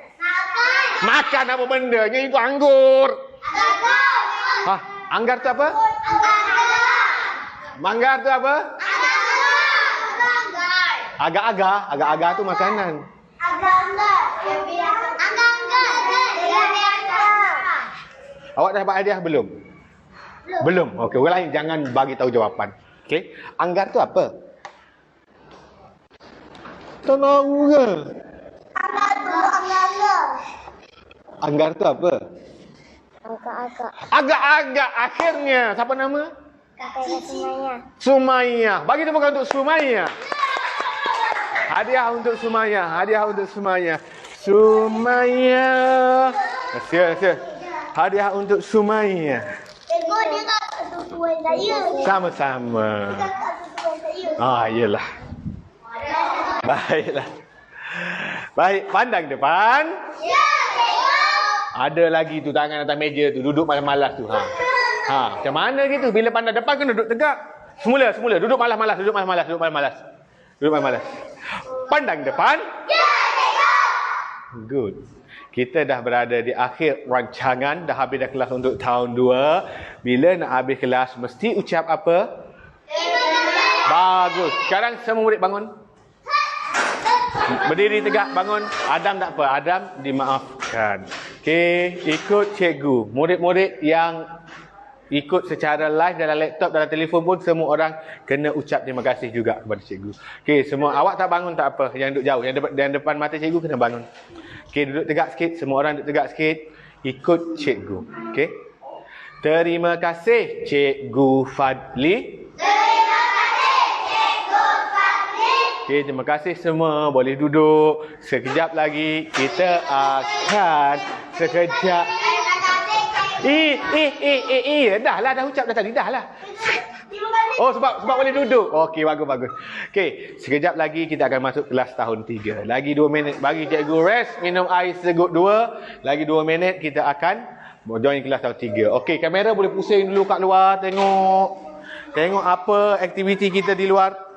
S1: Makan apa benda? Itu anggur. Anggar tu apa? Manggar tu apa? Agak-agak tu makanan. Awak dah dapat hadiah belum? Belum. Okey, orang lain jangan bagi tahu jawapan. Okey. Anggar tu apa? Tak tahu ke? Anggar tu apa? Agak-agak. Akhirnya siapa nama? Sumaya. Bagi tepukan untuk Sumaya. Hadiah untuk Sumaya. Sumaya. Sia. Hadiah untuk Sumaya.
S2: Dia kakak sepupu saya.
S1: Sama-sama. Iyalah. Baiklah. Baik, pandang depan. Ada lagi tu tangan atas meja tu, duduk malas-malas tu. Macam mana gitu? Bila pandang depan kena duduk tegak. Semula. Duduk malas-malas. Pandang depan. Good. Kita dah berada di akhir rancangan. Dah habis dah kelas untuk tahun 2. Bila nak habis kelas, mesti ucap apa? Bagus. Sekarang semua murid bangun. Berdiri tegak, bangun. Adam tak apa. Adam dimaafkan. Okey, ikut cikgu. Murid-murid yang ikut secara live dalam laptop, dalam telefon pun semua orang kena ucap terima kasih juga kepada cikgu. Okey, semua awak tak bangun tak apa. Yang duduk jauh, yang depan mata cikgu kena bangun. Okey, duduk tegak sikit. Semua orang duduk tegak sikit. Ikut cikgu. Okey. Terima kasih Cikgu Fadli. Okey, terima kasih semua. Boleh duduk. Sekejap lagi kita akan dah lah, dah ucap dah tadi, dah lah. Oh, sebab boleh duduk. Okey, bagus. Okey, sekejap lagi kita akan masuk kelas tahun 3. Lagi 2 minit bagi cikgu rest, minum air segut 2. Lagi 2 minit kita akan join kelas tahun 3. Okey, kamera boleh pusing dulu kat luar tengok. Tengok apa aktiviti kita di luar.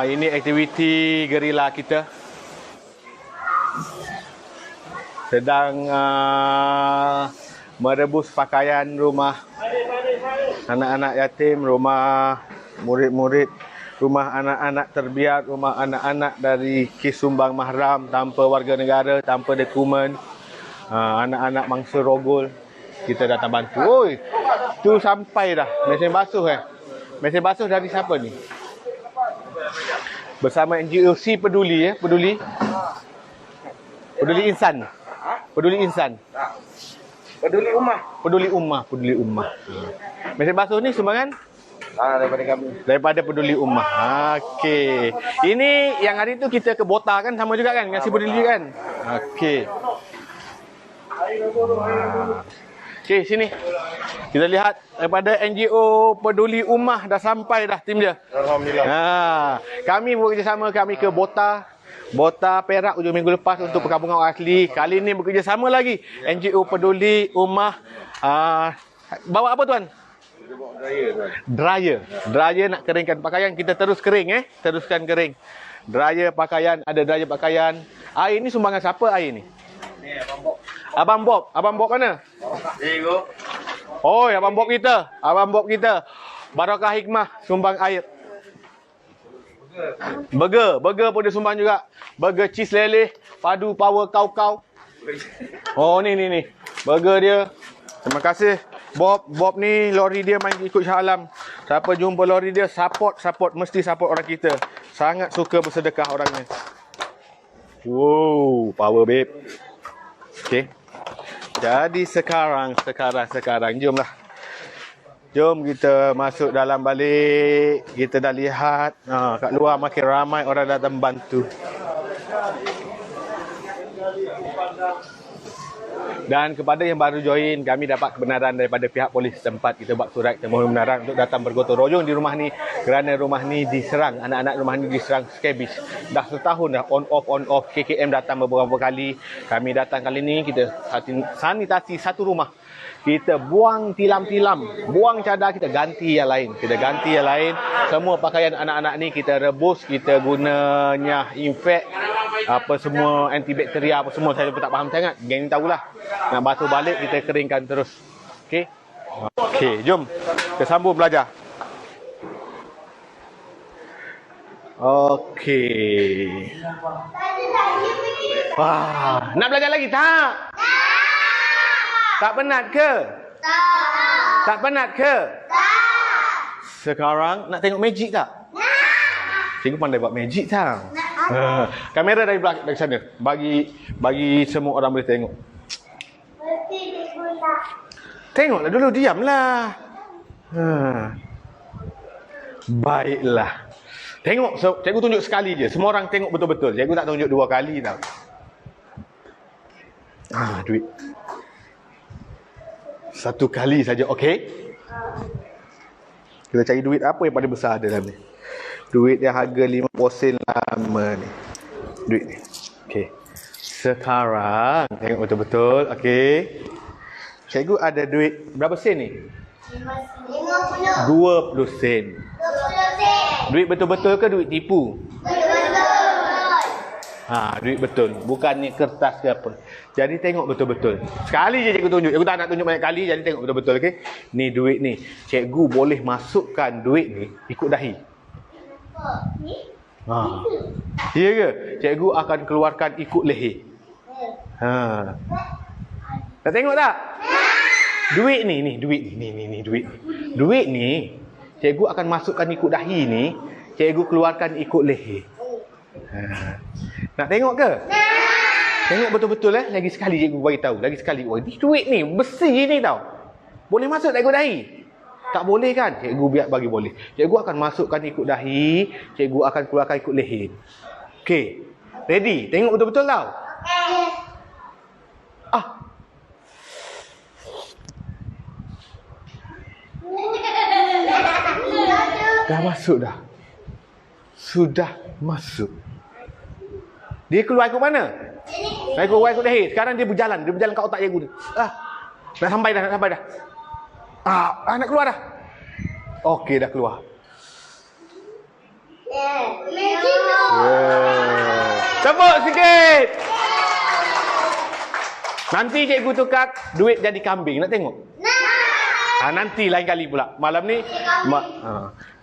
S1: Ini aktiviti gerila kita. Sedang merebus pakaian rumah anak-anak yatim, rumah murid-murid, rumah anak-anak terbiar, rumah anak-anak dari kes sumbang mahram tanpa warga negara, tanpa dokumen, anak-anak mangsa rogol. Kita datang bantu. Oi, tu sampai dah. Mesin basuh Mesin basuh dari siapa ni? Bersama NGO Si Peduli Peduli Insan. Peduli Insan. Peduli Ummah. Mesin basuh ni sumbangan
S3: Daripada kami.
S1: daripada Peduli Ummah. Okey. Ini yang hari tu kita ke Bota kan, sama juga kan dengan Si Peduli kan? Okey. Okey, sini. Kita lihat daripada NGO Peduli Ummah dah sampai dah tim dia.
S3: Alhamdulillah.
S1: Kami bekerjasama, kami ke Bota Perak hujung minggu lepas untuk perkampungan orang asli. Kali ni bekerjasama lagi NGO Peduli Ummah. Bawa apa tuan? Dryer nak keringkan pakaian. Kita terus kering teruskan kering. Dryer pakaian, ada dryer pakaian. Air ni sumbangan siapa air ni? Abang Bob mana? Oh, Abang Bob kita. Barakah Hikmah sumbang air. Burger pun dia sumbang juga. Burger cheese leleh, padu power kau. Oh, ni. Burger dia. Terima kasih Bob ni, lori dia main ikut Shah Alam. Siapa jumpa lori dia, support, mesti support orang kita. Sangat suka bersedekah orangnya. Wow, power babe. Okey. Jadi sekarang jomlah. Jom kita masuk dalam balik. Kita dah lihat kat luar makin ramai orang datang bantu. Dan kepada yang baru join, kami dapat kebenaran daripada pihak polis setempat. Kita buat surat, kita mohon kebenaran untuk datang bergotong royong di rumah ni kerana rumah ni diserang, anak-anak rumah ni diserang skabis. Dah setahun dah on off. KKM datang beberapa kali. Kami datang kali ni, kita sanitasi satu rumah. Kita buang tilam-tilam, buang cadar, kita ganti yang lain. Semua pakaian anak-anak ni kita rebus, kita gunanya infect, apa semua antibakteria apa semua. Saya pun tak faham sangat. Geng ni tahulah. Nak basuh balik, kita keringkan terus. Okey, jom kita sambung belajar. Okey. Wah, nak belajar lagi tak? Tak penat ke? Tak penat ke? Sekarang nak tengok magic tak? Cikgu pandai buat magic tau. Kamera dari belakang, dari sana. Bagi semua orang boleh tengok. Tengoklah dulu, diamlah. Baiklah. Tengok, cikgu tunjuk sekali je. Semua orang tengok betul-betul. Cikgu tak tunjuk 2 kali tau. Duit. 1 kali saja, okey? Kita cari duit apa yang paling besar ada dalam ni. Duit yang harga 50 sen lama ni. Duit ni. Okey. Sekarang tengok betul-betul, okey. Cikgu ada duit berapa sen ni? 20 sen. Duit betul-betul ke duit tipu? Duit betul. Bukannya kertas ke apa. Jadi tengok betul-betul. Sekali je cikgu tunjuk. Cikgu tak nak tunjuk banyak kali. Jadi tengok betul-betul. Okay? Ni duit ni. Cikgu boleh masukkan duit ni ikut dahi. Ya ke? Cikgu akan keluarkan ikut leher. Nak tengok tak? Duit ni. Duit ni. Cikgu akan masukkan ikut dahi ni. Cikgu keluarkan ikut leher. Nak tengok ke? Tengok betul-betul Lagi sekali cikgu bagi tahu. Lagi sekali. Ni duit ni besi ni tau. Boleh masuk tak ikut dahi? Tak boleh kan? Cikgu biar bagi boleh. Cikgu akan masukkan ikut dahi, cikgu akan keluarkan ikut leher. Okey. Ready? Tengok betul-betul tau. Dah masuk dah. Sudah masuk. Dia keluar ikut mana? Dia keluar ikut leher. Sekarang dia berjalan kat otak cikgu dia. Nak sampai dah. Nak keluar dah. Okey, dah keluar. Tepuk sikit. Nanti cikgu tukar duit jadi kambing. Nak tengok? Nanti lain kali pula. Malam ni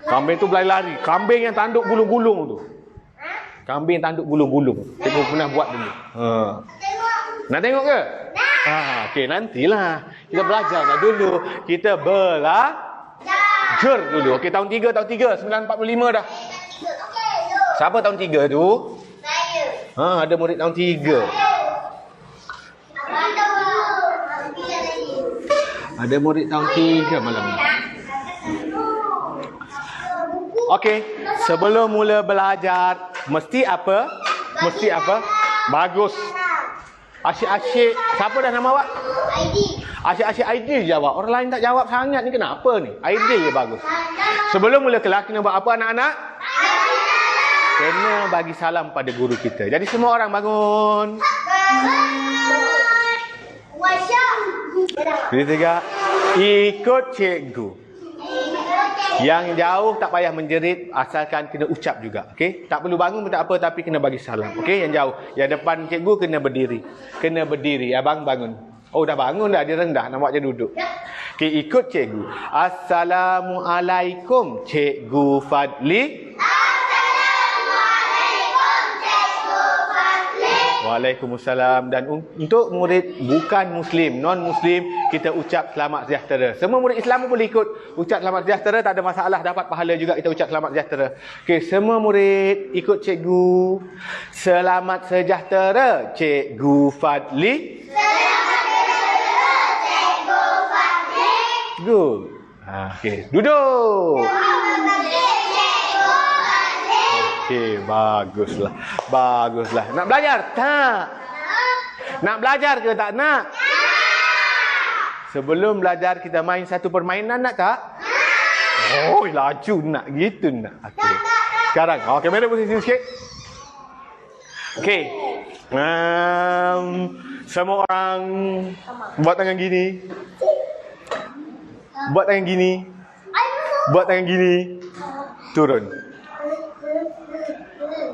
S1: kambing tu berlari-lari. Kambing yang tanduk gulung-gulung tu. Kambing tanduk gulung-gulung. Cikgu pernah buat dulu. Nak tengok ke? Okey, nantilah. Kita belajar dulu. Kita belajar dulu. Okey, tahun 3, 945 dah. Siapa tahun 3 tu? Saya. Ada murid tahun 3. Ada murid tahun 3 malam ni. Okey, sebelum mula belajar, mesti apa? Bagus. Asyik-asyik. Siapa dah nama awak? Asyik-asyik ID jawab. Orang lain tak jawab sangat ni, kenapa ni? ID je bagus. Sebelum mula kelas, kena buat apa anak-anak? Kena bagi salam pada guru kita. Jadi semua orang bangun. Jadi 3. Ikut cikgu. Yang jauh tak payah menjerit, asalkan kena ucap juga. Okey? Tak perlu bangun pun tak apa, tapi kena bagi salam. Okey? Yang jauh. Yang depan cikgu kena berdiri. Abang bangun. Oh, dah bangun dah, dia rendah. Nampak je duduk. Okey, ikut cikgu. Assalamualaikum, Cikgu Fadli. Waalaikumsalam. Dan untuk murid bukan Muslim, non-Muslim, kita ucap selamat sejahtera. Semua murid Islam pun boleh ikut ucap selamat sejahtera, tak ada masalah, dapat pahala juga kita ucap selamat sejahtera. Okey, semua murid ikut cikgu. Selamat sejahtera, Cikgu Fadli. Selamat sejahtera, Cikgu Fadli. Good. Okey, duduk. Okey, baguslah. Nak belajar? Tak. Nak belajar ke tak nak? Sebelum belajar kita main satu permainan, nak tak? Oh, laju nak gitu nak. Okey. Sekarang, kamera posisi sikit. Okey. Semua orang buat tangan gini. Buat tangan gini. Turun.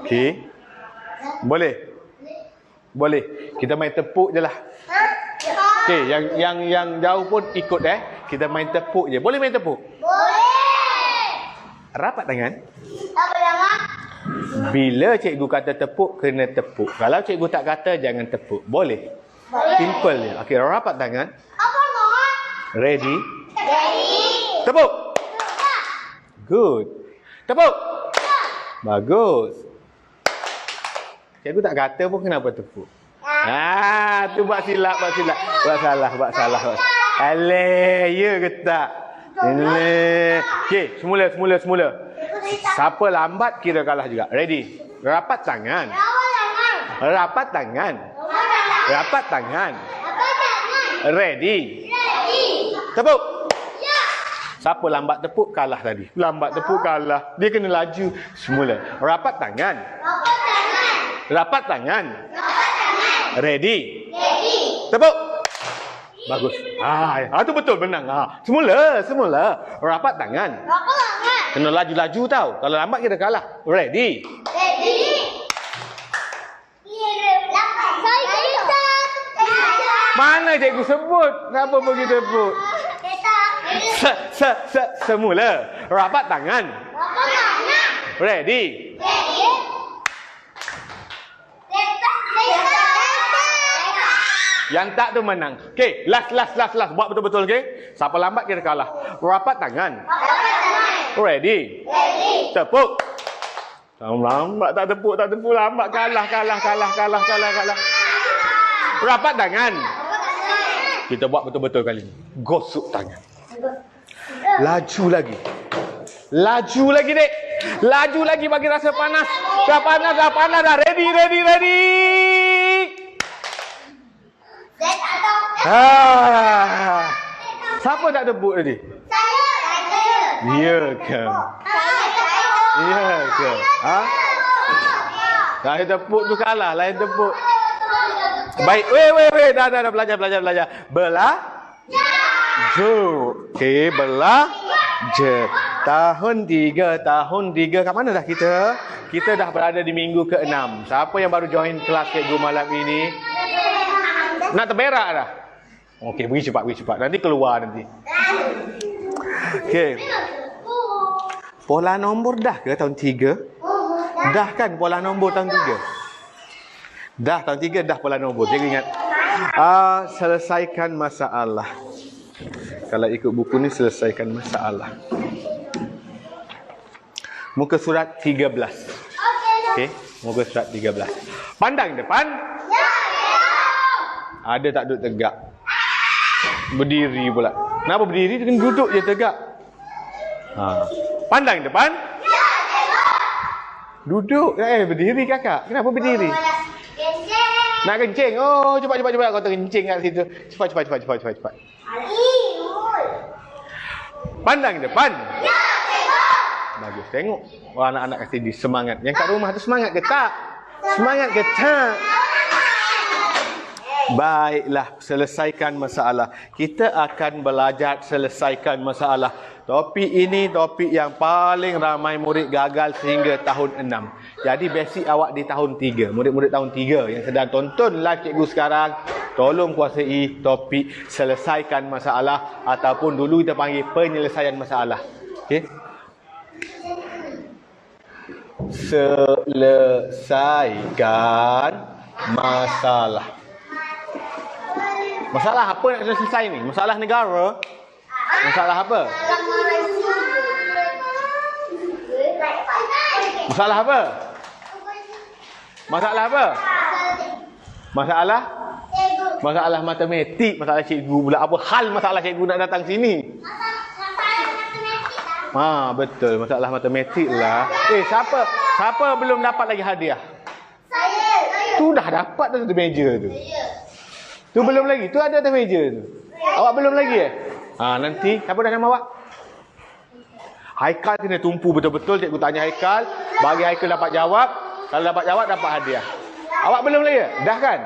S1: Okey. Boleh. Kita main tepuk je lah. Okey, yang jauh pun ikut Kita main tepuk je. Boleh main tepuk? Boleh. Rapat tangan. Bila cikgu kata tepuk, kena tepuk. Kalau cikgu tak kata, jangan tepuk. Boleh? Simple je. Okey, rapat tangan. Ready? Tepuk. Good. Tepuk. Bagus. Cikgu tak kata pun kenapa tepuk? Tu buat silap. Buat salah. Aleh, ya ke tak? Okey, semula. Siapa lambat kira kalah juga. Ready? Rapat tangan. Ready? Tepuk. Siapa lambat tepuk kalah tadi. Dia kena laju. Semula. Rapat tangan. Ready? Tepuk. Bagus. Tu betul, menang. Semula. Rapat tangan. Kena laju-laju tau. Kalau lambat kita kalah. Ready? Mana cikgu sebut? Kenapa pergi tepuk? Semula. Rapat tangan. Ready? Yang tak tu menang. Okey, last. Buat betul-betul, okey? Siapa lambat kita kalah. Rapat tangan. Ready? Tepuk. Lambat tak tepuk, lambat kalah. Rapat tangan. Kita buat betul-betul kali ni. Gosok tangan. Laju lagi. Laju lagi, Dek. Laju lagi bagi rasa panas. Dah panas, dah panas, dah. Ready.
S2: Saya tak tahu.
S1: Siapa tak tepuk tadi?
S2: Saya.
S1: Ya ke? Ya ke? Ha? Lain tepuk tu kalah, lain tepuk. Baik, weh, dah belajar. Belajar. Okey, belajar. Tahun 3 kat mana dah kita? Kita dah berada di minggu ke-6. Siapa yang baru join kelas cikgu malam ini? Nak terberak dah? Okey, pergi cepat. Nanti keluar nanti. Okey. Pola nombor dah ke tahun 3? Dah kan pola nombor tahun 3? Dah tahun 3 dah pola nombor. Cikgu ingat. Selesaikan masalah. Kalau ikut buku ni selesaikan masalah. Muka surat 13. Okey, muka surat 13. Pandang depan. Ada tak duduk tegak? Berdiri pula. Kenapa berdiri? Dia kena duduk je tegak. Pandang depan. Duduk. Berdiri kakak. Kenapa berdiri? Nak kencing. Oh, cepat. Kau terkencing kat situ. Cepat. Pandang depan. Bagus. Tengok. Anak-anak kasi di semangat. Yang kat rumah tu semangat ke tak? Semangat ke tak? Baiklah, selesaikan masalah. Kita akan belajar selesaikan masalah. Topik ini topik yang paling ramai murid gagal sehingga tahun 6. Jadi basic awak di tahun 3. Murid-murid tahun 3 yang sedang tonton live cikgu sekarang, tolong kuasai topik selesaikan masalah ataupun dulu kita panggil penyelesaian masalah. Okey? Selesaikan masalah. Masalah apa nak selesai ni? Masalah negara? Masalah apa? Masalah apa? Masalah apa? Masalah matematik. Masalah cikgu pula. Apa hal masalah cikgu nak datang sini? Betul. Masalah matematik lah. Siapa belum dapat lagi hadiah?
S2: Saya.
S1: Tu dah dapat tu di meja tu. Tu belum lagi. Tu ada atas meja tu. Awak belum lagi nanti. Siapa dah nama awak? Haikal kena tumpu betul-betul. Cikgu tanya Haikal. Bagi Haikal dapat jawab. Kalau dapat jawab, dapat hadiah. Awak belum lagi? Dah kan?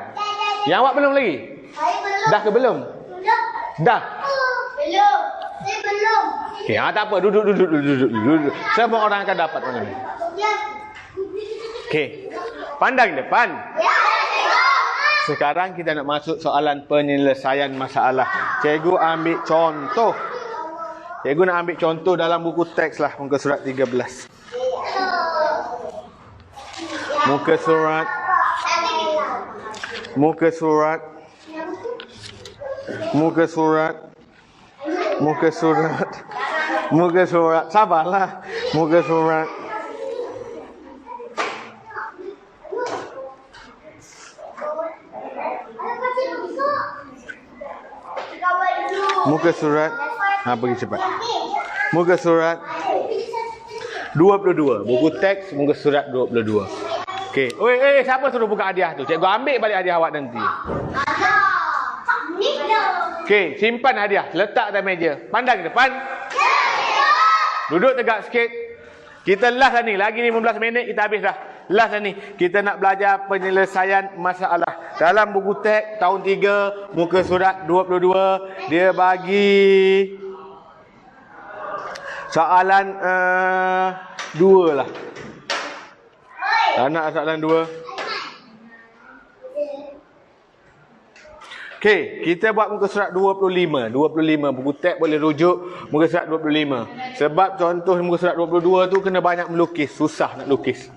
S1: Yang awak belum lagi?
S2: Saya belum.
S1: Dah ke belum? Dah?
S2: Belum. Saya belum.
S1: Okey, tak apa. Duduk. Semua orang akan dapat. Okey. Pandang depan. Sekarang kita nak masuk soalan penyelesaian masalah. Cikgu ambil contoh. Cikgu nak ambil contoh dalam buku teks lah. Muka surat 13. Muka surat. Sabarlah. Muka surat. Muka surat. Pergi cepat. Muka surat 22. Buku teks muka surat 22. Okey. Siapa suruh buka hadiah tu? Cikgu ambil balik hadiah awak nanti. Okey, simpan hadiah. Letak atas meja. Pandang ke depan. Duduk tegak sikit. Kita last dah ni. Lagi 15 minit kita habis dah. Last dah ni. Kita nak belajar penyelesaian masalah. Dalam buku teks tahun 3, muka surat 22, dia bagi soalan 2 lah. Tak nak soalan 2. Okey, kita buat muka surat 25. 25 buku teks boleh rujuk muka surat 25. Sebab contoh muka surat 22 tu kena banyak melukis, susah nak lukis.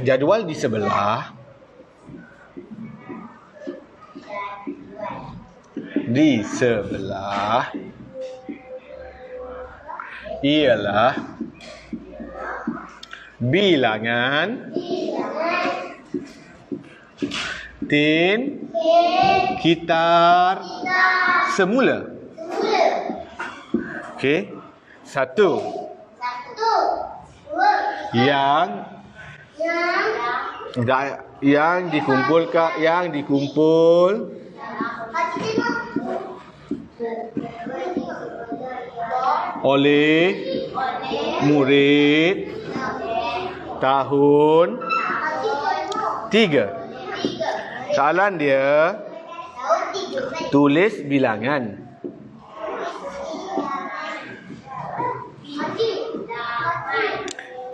S1: Jadual di sebelah. Di sebelah ialah bilangan tin kitar semula. Okey. 1.
S2: Satu. Dua.
S1: Yang
S2: Yang.
S1: yang dikumpul oleh murid tahun 3. Soalan dia, tulis bilangan.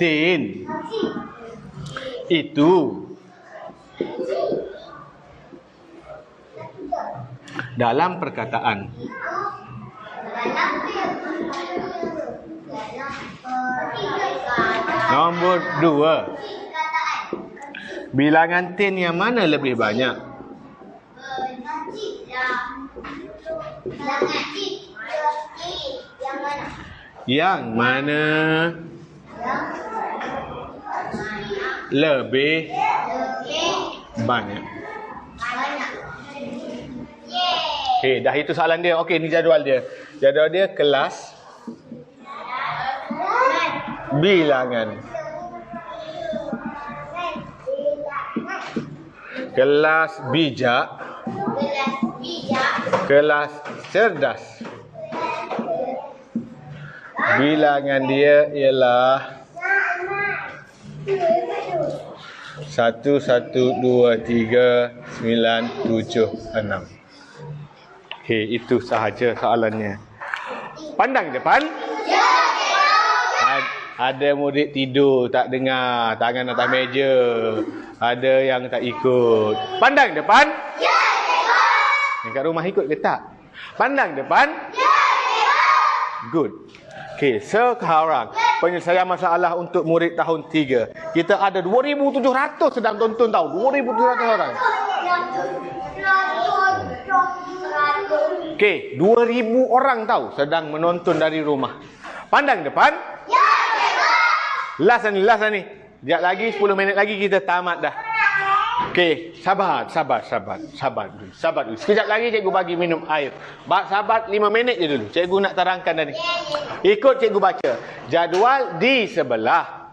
S1: Tin itu dalam perkataan. Nombor 2. Bilangan tin yang mana lebih banyak? Yang mana lebih banyak? Okey, dah itu soalan dia. Okey, ni jadual dia. Jadual dia kelas bilangan. Kelas bijak. Kelas cerdas. Bilangan dia ialah 1, 1, 2, 3, 9, 7, 6. Okey, itu sahaja soalannya. Pandang depan. Ada murid tidur, tak dengar, tangan atas meja. Ada yang tak ikut. Pandang depan. Yang kat rumah ikut ke tak? Pandang depan. Good. Okey, sekarang penyelesaian masalah untuk murid tahun 3. Kita ada 2,700 sedang tonton tau. 2,700 orang. Okey, 2,000 orang tahu sedang menonton dari rumah. Pandang depan. Last ni. Sekejap lagi, 10 minit lagi kita tamat dah. Okey, sabar dulu. Sekejap lagi cikgu bagi minum air. Sabar 5 minit je dulu. Cikgu nak terangkan tadi. Ikut cikgu baca. Jadual di sebelah.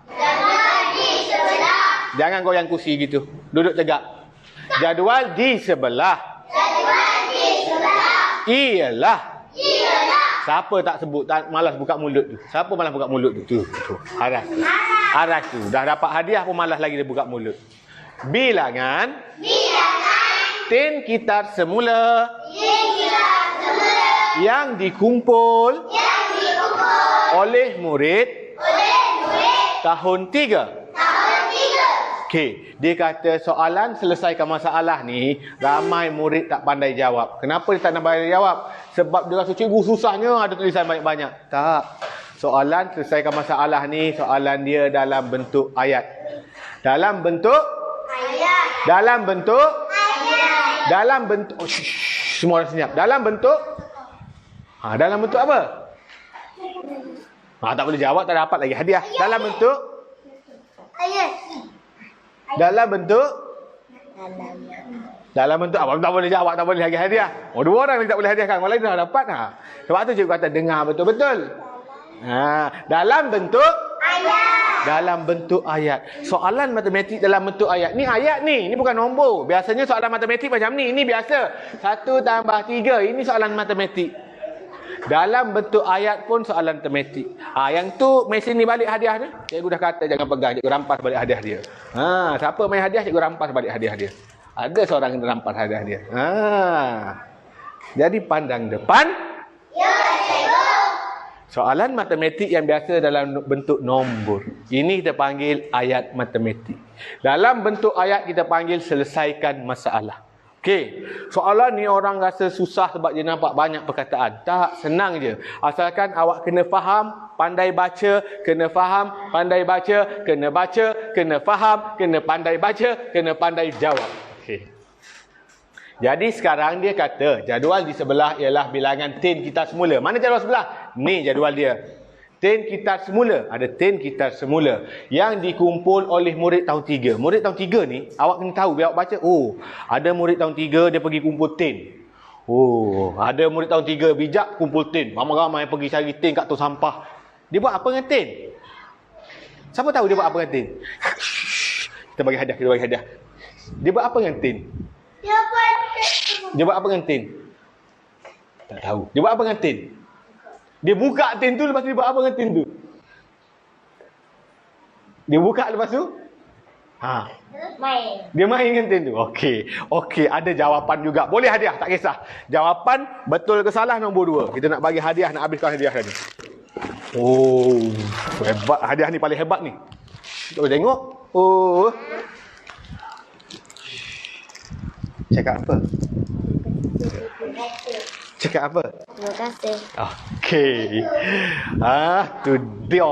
S1: Jangan goyang kursi gitu. Duduk tegak. Jadual di sebelah. Ialah. Siapa tak sebut, tak malas buka mulut tu? Siapa malas buka mulut tu? Tu. Aras tu. Dah dapat hadiah pun malas lagi dia buka mulut. Bilangan. Tin kitar semula. Yang dikumpul. Oleh murid. Tahun 3. Okey, dia kata soalan selesaikan masalah ni, ramai murid tak pandai jawab. Kenapa dia tak pandai jawab? Sebab dia rasa cikgu susahnya ada tulisan banyak-banyak. Tak. Soalan selesaikan masalah ni, soalan dia dalam bentuk ayat. Dalam bentuk dalam bentuk semua orang senyap. Dalam bentuk dalam bentuk apa? Tak boleh jawab, tak dapat lagi hadiah. Dalam bentuk dalam bentuk apa? Tak boleh jawab, tak boleh lagi hadiah. 2 orang ni tak boleh hadiah kan. Orang lain dah dapat. Sebab tu cikgu kata dengar betul-betul. Dalam bentuk dalam bentuk ayat. Soalan matematik dalam bentuk ayat. Ni ayat ni. Ni bukan nombor. Biasanya soalan matematik macam ni. Ini biasa. 1 tambah 3. Ini soalan matematik. Dalam bentuk ayat pun soalan matematik. Yang tu mesin ni balik hadiah ni. Cikgu dah kata jangan pegang. Cikgu rampas balik hadiah dia. Siapa main hadiah, cikgu rampas balik hadiah dia. Ada seorang yang rampas hadiah dia. Jadi pandang depan. Soalan matematik yang biasa dalam bentuk nombor. Ini kita panggil ayat matematik. Dalam bentuk ayat kita panggil selesaikan masalah. Okey, soalan ni orang rasa susah sebab dia nampak banyak perkataan. Tak, senang je. Asalkan awak kena faham, pandai baca, kena faham, pandai baca, kena baca, kena faham, kena pandai baca, kena pandai jawab. Okey. Jadi sekarang dia kata jadual di sebelah ialah bilangan tin kitar semula. Mana jadual sebelah? Ni jadual dia. Tin kitar semula. Ada tin kitar semula yang dikumpul oleh murid tahun 3. Murid tahun 3 ni awak kena tahu bila awak baca, ada murid tahun 3 dia pergi kumpul tin. Oh, ada murid tahun 3 bijak kumpul tin. Ramai-ramai pergi cari tin kat tong sampah. Dia buat apa dengan tin? Siapa tahu dia buat apa dengan tin? Kita bagi hadiah. Dia buat apa dengan tin? Dia buat apa dengan tin? Tak tahu. Dia buat apa dengan tin? Dia buka tin tu, lepas tu dia buat apa dengan tin tu? Dia buka lepas tu?
S2: Main.
S1: Dia main dengan tin tu. Okey, ada jawapan juga. Boleh hadiah, tak kisah. Jawapan betul ke salah nombor 2. Kita nak bagi hadiah, nak habiskan hadiah tadi. Oh, hebat. Hadiah ni paling hebat ni. Kita boleh tengok. Oh. Cakap apa? Cakap apa?
S2: Terima kasih.
S1: Okey. Tu dia.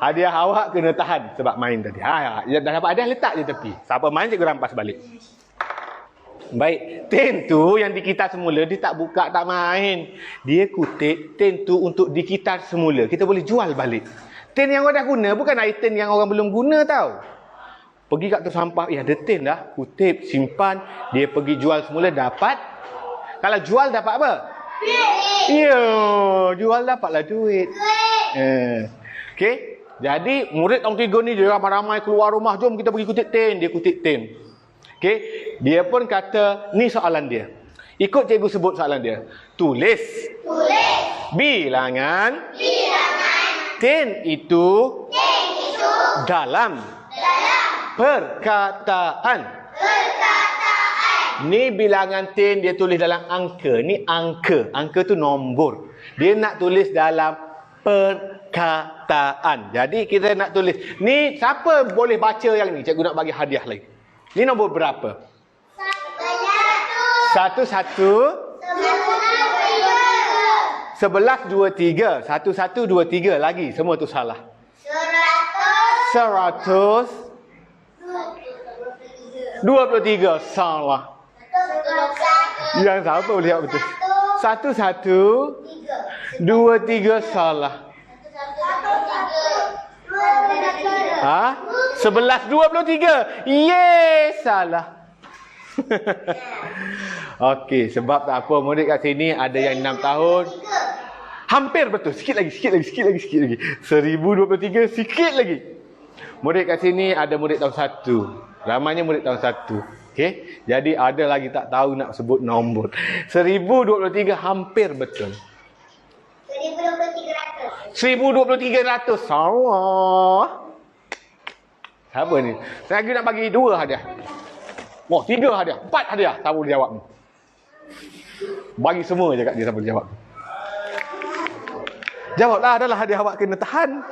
S1: Hadiah awak kena tahan sebab main tadi. Dah dapat hadiah, letak je tepi. Siapa main, cikgu rampas balik. Baik, tin tu yang dikitar semula, dia tak buka, tak main. Dia kutip tin tu untuk dikitar semula. Kita boleh jual balik. Tin yang orang dah guna, bukan air tin yang orang belum guna tau. Pergi kat tu sampah, ada tin dah. Kutip, simpan. Dia pergi jual semula, dapat. Kalau jual dapat apa? Duit. Ya, jual dapatlah duit. Okey. Jadi murid tahun 3 ni dia ramai-ramai keluar rumah, jom kita pergi kutip tin. Dia kutip tin. Okey. Dia pun kata, ni soalan dia. Ikut cikgu sebut soalan dia. Tulis. Bilangan. Tin itu. Dalam. Perkataan. Ni bilangan tin dia tulis dalam angka. Ni angka. Angka tu nombor. Dia nak tulis dalam perkataan. Jadi kita nak tulis. Ni siapa boleh baca yang ni? Cikgu nak bagi hadiah lagi. Ni nombor berapa? 1, 11, 2, 3. 1, 1, 2, 3 lagi. Semua tu salah. 100, 23 salah. Yang siapa boleh jawab betul? 1, 1, 2, 3 salah. 11, 23. Yeay, salah. Okey, sebab tak apa, murid kat sini ada yang 6 tahun. Hampir betul. Sikit lagi. 1023, sikit lagi. Murid kat sini ada murid tahun 1. Ramainya murid tahun 1. Okey, jadi ada lagi tak tahu nak sebut nombor. 1023 hampir betul. 1,023. Salah. Siapa ni? Saya nak bagi 2 hadiah. 3 hadiah. 4 hadiah. Siapa boleh jawab ni? Bagi semua je kat dia siapa boleh jawab. Jawablah, adalah hadiah awak kena tahan.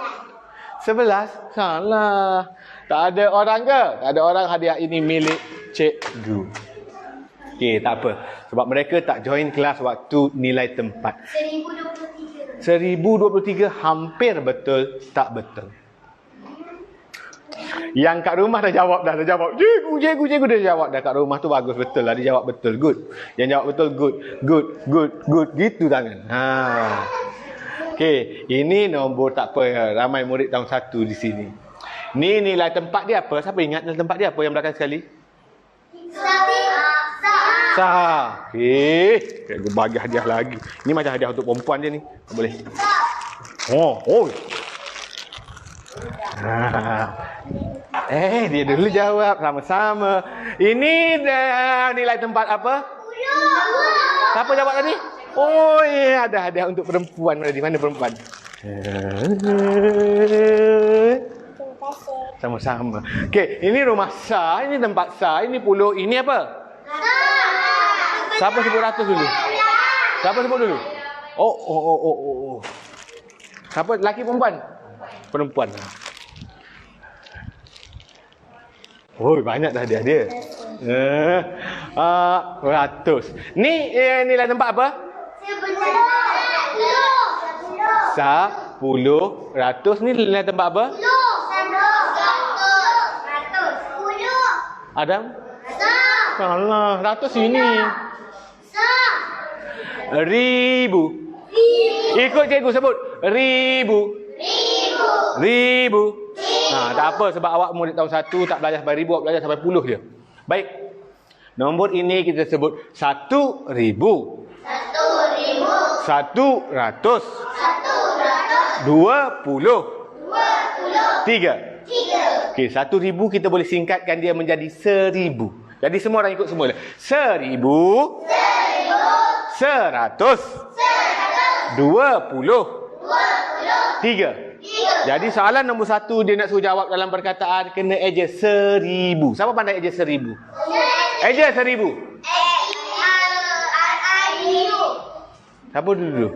S1: 11. Salah. Tak ada orang ke? Tak ada orang. Hadiah ini milik cikgu. Okey, tak apa. Sebab mereka tak join kelas waktu nilai tempat. 1023 hampir betul, tak betul. Yang kat rumah dah jawab. Cikgu dah jawab dah kat rumah tu, bagus betul lah, dia jawab betul, good. Yang jawab betul, good. Gitu tangan. Okey, ini nombor tak apa, ramai murid tahun 1 di sini. Ni nilai tempat dia apa? Siapa ingat nilai tempat dia apa yang belakang sekali? Sah. Okey, cikgu bagi hadiah lagi. Ni macam hadiah untuk perempuan je ni. Tak boleh. Oh. Dia dulu jawab sama-sama. Ini nilai tempat apa? Siapa jawab tadi? Oh, ada hadiah untuk perempuan. Di mana perempuan? Sama-sama. Okey, ini rumah sah, ini tempat sah, ini pulau, ini apa? Siapa sebut ratus dulu? Siapa sebut dulu? Oh. Siapa? Lelaki perempuan? Perempuan. Oh, banyak dah dia. Ratus. Ni nilai tempat apa? 10, ratus. Ni nilai tempat apa? Adam? Salah. Ratus ini. Ribu. Ikut cikgu sebut. Ribu. Tak apa sebab awak murid tahun 1 tak belajar sampai ribu, awak belajar sampai puluh je. Baik. Nombor ini kita sebut 1,000.
S2: 1,000.
S1: 100.
S2: 100.
S1: 20.
S2: 20.
S1: 3.
S2: 3.
S1: Okey, 1,000 kita boleh singkatkan dia menjadi 1,000. Jadi semua orang ikut semula. 1,000. 100. 20. 3. Jadi soalan nombor 1 dia nak suruh jawab dalam perkataan kena eja 1,000. Siapa pandai eja 1,000? Eja 1,000. Siapa dulu?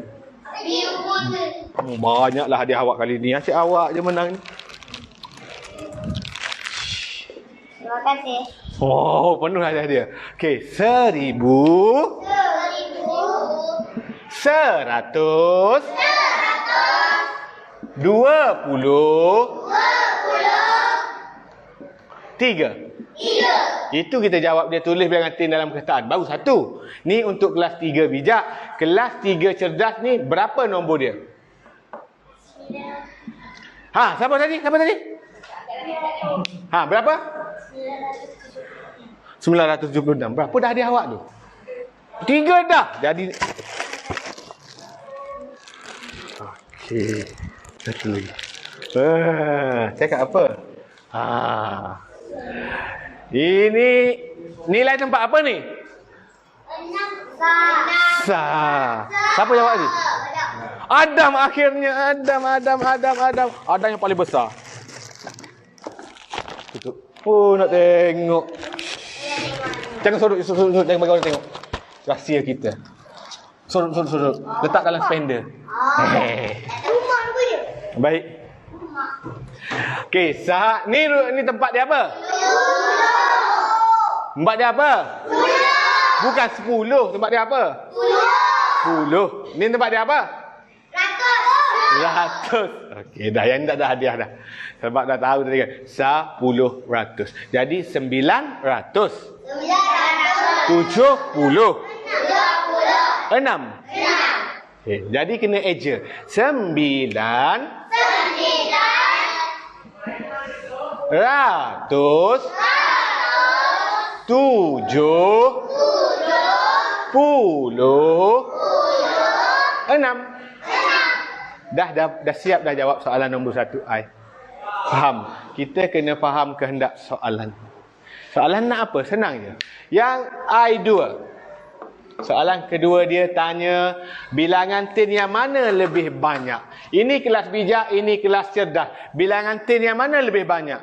S1: Oh, banyaklah hadiah awak kali ni. Asyik awak je menang ni.
S2: Terima kasih.
S1: Oh, penuh hadiah dia. Okey, 1,000. 100. 20. 3. Itu kita jawab, dia tulis bilangan tin dalam perkataan. Baru 1. Ni untuk kelas 3 bijak. Kelas 3 cerdas ni berapa nombor dia? Ha, siapa tadi? Ha, berapa? 976. Berapa dah hadiah awak tu? 3 dah. Jadi okey. Satu lagi. Cakap apa? Ini nilai tempat apa ni? Sa. Siapa jawab ni? Adam akhirnya. Adam yang paling besar. Tutup. Oh, nak tengok. Jangan sorot. Jangan bagi orang tengok. Rahsia kita. Sorot. Letak dalam spender. Baik. Okey, ni tempat dia apa? Tempat dia apa? Bukan 10. Tempat dia apa? 10. Ni tempat dia apa? 100. Okey, dah yang tak ada hadiah dah. Sebab dah tahu tadi kan. 10 ratus. Jadi 900. 70. 6. Okay, jadi kena eja. 9 ratus 76. Dah siap dah jawab soalan nombor 1 ai. Faham? Kita kena faham kehendak soalan. Soalan nak apa? Senang je. Yang I2. Soalan kedua dia tanya bilangan tin yang mana lebih banyak. Ini kelas bijak, ini kelas cerdas. Bilangan tin yang mana lebih banyak?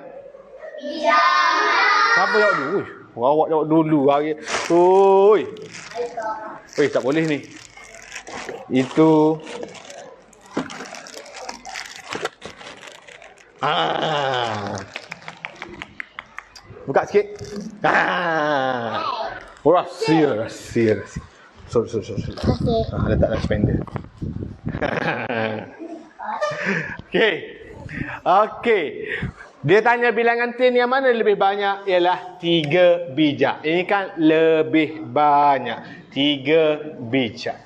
S1: Bijak. Siapa jawab dulu? Awak jawab dulu. Oi, tak boleh ni. Itu. Buka sikit. Rahsia. Sorry. Letak dalam spender. Okey. Dia tanya bilangan tin yang mana lebih banyak ialah 3 bijak. Ini kan lebih banyak. 3 bijak.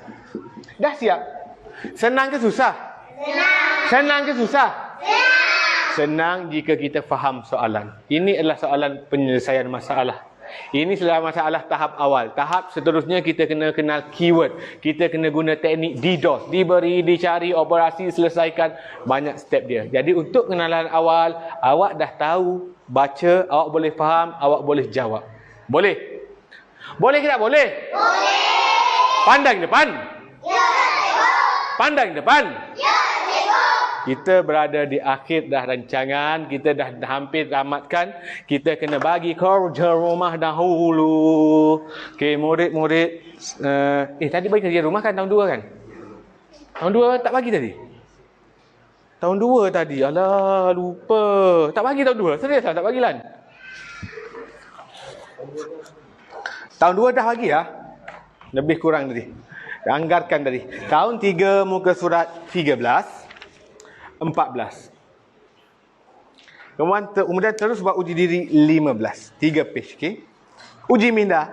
S1: Dah siap? Senang ke susah? Senang ke susah? Senang jika kita faham soalan. Ini adalah soalan penyelesaian masalah. Ini adalah masalah tahap awal. Tahap seterusnya kita kena kenal keyword. Kita kena guna teknik DDoS. Diberi, dicari, operasi, selesaikan. Banyak step dia. Jadi untuk kenalan awal, awak dah tahu, baca, awak boleh faham, awak boleh jawab. Boleh? Boleh ke tak boleh? Boleh. Pandang depan. Ya, pandang depan. Ya, kita berada di akhir dah rancangan. Kita dah hampir tamatkan. Kita kena bagi kerja rumah dahulu. Okey, murid-murid. Tadi bagi kerja rumah kan tahun 2 kan? Tahun 2 tak bagi tadi? Tahun 2 tadi. Alah, lupa. Tak bagi tahun 2? Serius lah tak bagi Lan? Tahun 2 dah bagi lah. Lebih kurang tadi. Anggarkan tadi. Tahun 3 muka surat 13. 14. Kemudian terus buat uji diri 15. 3 page, okey. Uji minda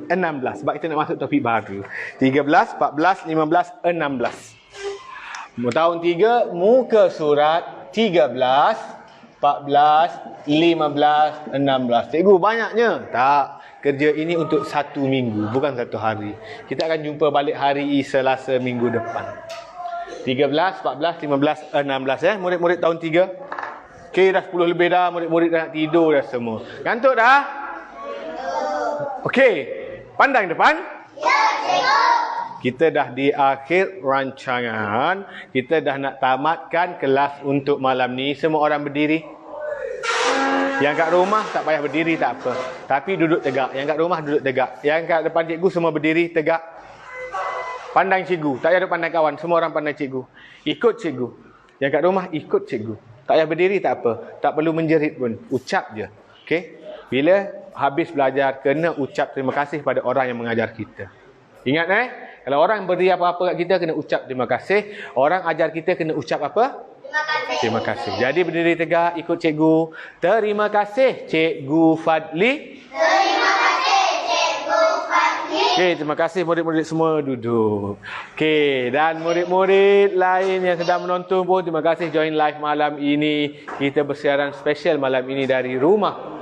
S1: 16. Sebab kita nak masuk topik baru. 13, 14, 15, 16. Tahun 3 muka surat 13, 14, 15, 16. Cikgu banyaknya. Tak. kerja ini untuk 1 minggu, bukan 1 hari. Kita akan jumpa balik hari Selasa minggu depan. 13, 14, 15, 16 ya. Murid-murid tahun 3. Okey, dah 10 lebih dah. Murid-murid dah nak tidur dah semua. Ngantuk dah? Okey. Pandang depan.
S2: Ya, cikgu.
S1: Kita dah di akhir rancangan. Kita dah nak tamatkan kelas untuk malam ni. Semua orang berdiri. Yang kat rumah tak payah berdiri tak apa. Tapi duduk tegak. Yang kat rumah duduk tegak. Yang kat depan cikgu semua berdiri tegak. Pandang cikgu. Tak payah duduk pandang kawan. Semua orang pandang cikgu. Ikut cikgu. Yang kat rumah ikut cikgu. Tak payah berdiri tak apa. Tak perlu menjerit pun. Ucap je. Okey? Bila habis belajar, kena ucap terima kasih pada orang yang mengajar kita. Ingat kalau orang beri apa-apa kat kita, kena ucap terima kasih. Orang ajar kita, kena ucap apa?
S2: Terima kasih.
S1: Terima kasih. Jadi berdiri tegak, ikut cikgu. Terima kasih Cikgu Fadli.
S2: Terima kasih, Cikgu Fadli.
S1: Okey, terima kasih murid-murid semua duduk. Okey, dan murid-murid lain yang sedang menonton pun terima kasih join live malam ini. Kita bersiaran special malam ini dari rumah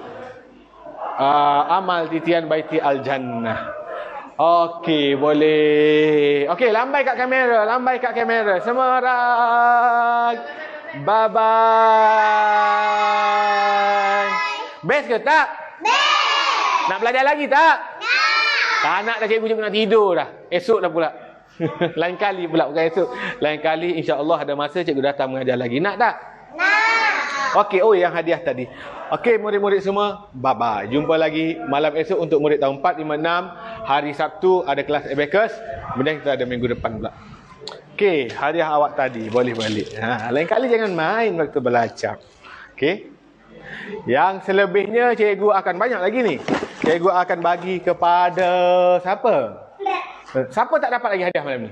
S1: Amal Titian Baiti Al-Jannah. Okey, boleh. Okey, lambai kat kamera, lambai kat kamera. Semua orang. Bye-bye. Best ke tak?
S2: Best.
S1: Nak belajar lagi tak?
S2: Nak.
S1: Tak nak dah cikgu nak tidur dah. Esok dah pula. Lain kali pula, bukan esok. Lain kali insya-Allah ada masa cikgu datang mengajar lagi. Nak tak?
S2: Nak.
S1: Okey, yang hadiah tadi. Okey, murid-murid semua, bye-bye. Jumpa lagi malam esok untuk murid tahun 4, 5, 6. Hari Sabtu ada kelas abacus. Kemudian kita ada minggu depan pula. Okey, hadiah awak tadi boleh balik. Lain kali jangan main waktu belajar. Okey. Yang selebihnya cikgu akan banyak lagi ni. Cikgu akan bagi kepada siapa? Siapa tak dapat lagi hadiah malam ni?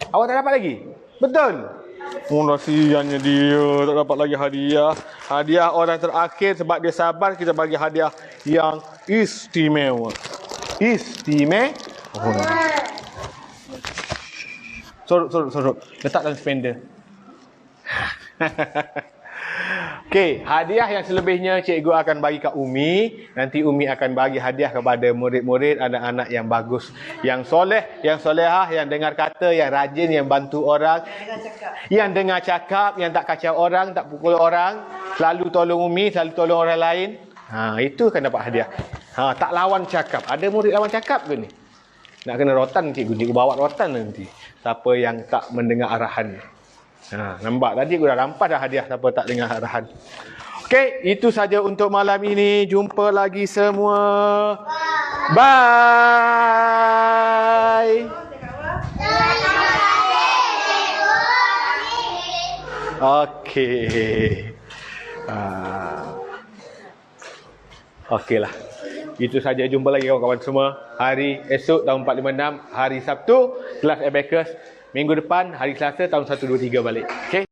S1: Awak tak dapat lagi? Betul? Oh, nasihannya dia tak dapat lagi hadiah. Hadiah orang terakhir sebab dia sabar, kita bagi hadiah yang istimewa. Istimewa. Sorok. Letak dalam spender. Okey, hadiah yang selebihnya cikgu akan bagi kat Umi. Nanti Umi akan bagi hadiah kepada murid-murid, anak-anak yang bagus, yang soleh, yang solehah, yang dengar kata, yang rajin, yang bantu orang, yang dengar cakap, yang tak kacau orang, tak pukul orang, selalu tolong Umi, selalu tolong orang lain. Itu akan dapat hadiah. Tak lawan cakap. Ada murid lawan cakap ke ni? Nak kena rotan cikgu bawa rotan nanti. Siapa yang tak mendengar arahan. Nampak tadi aku dah rampas dah hadiah siapa tak dengar arahan. Okey, itu saja untuk malam ini. Jumpa lagi semua. Bye.
S2: Terima kasih, Cikgu.
S1: Okey. Okeylah. Itu saja, jumpa lagi kawan-kawan semua. Hari esok tahun 456, hari Sabtu kelas abacus. Minggu depan hari Selasa tahun 1 2 3 balik. Okey.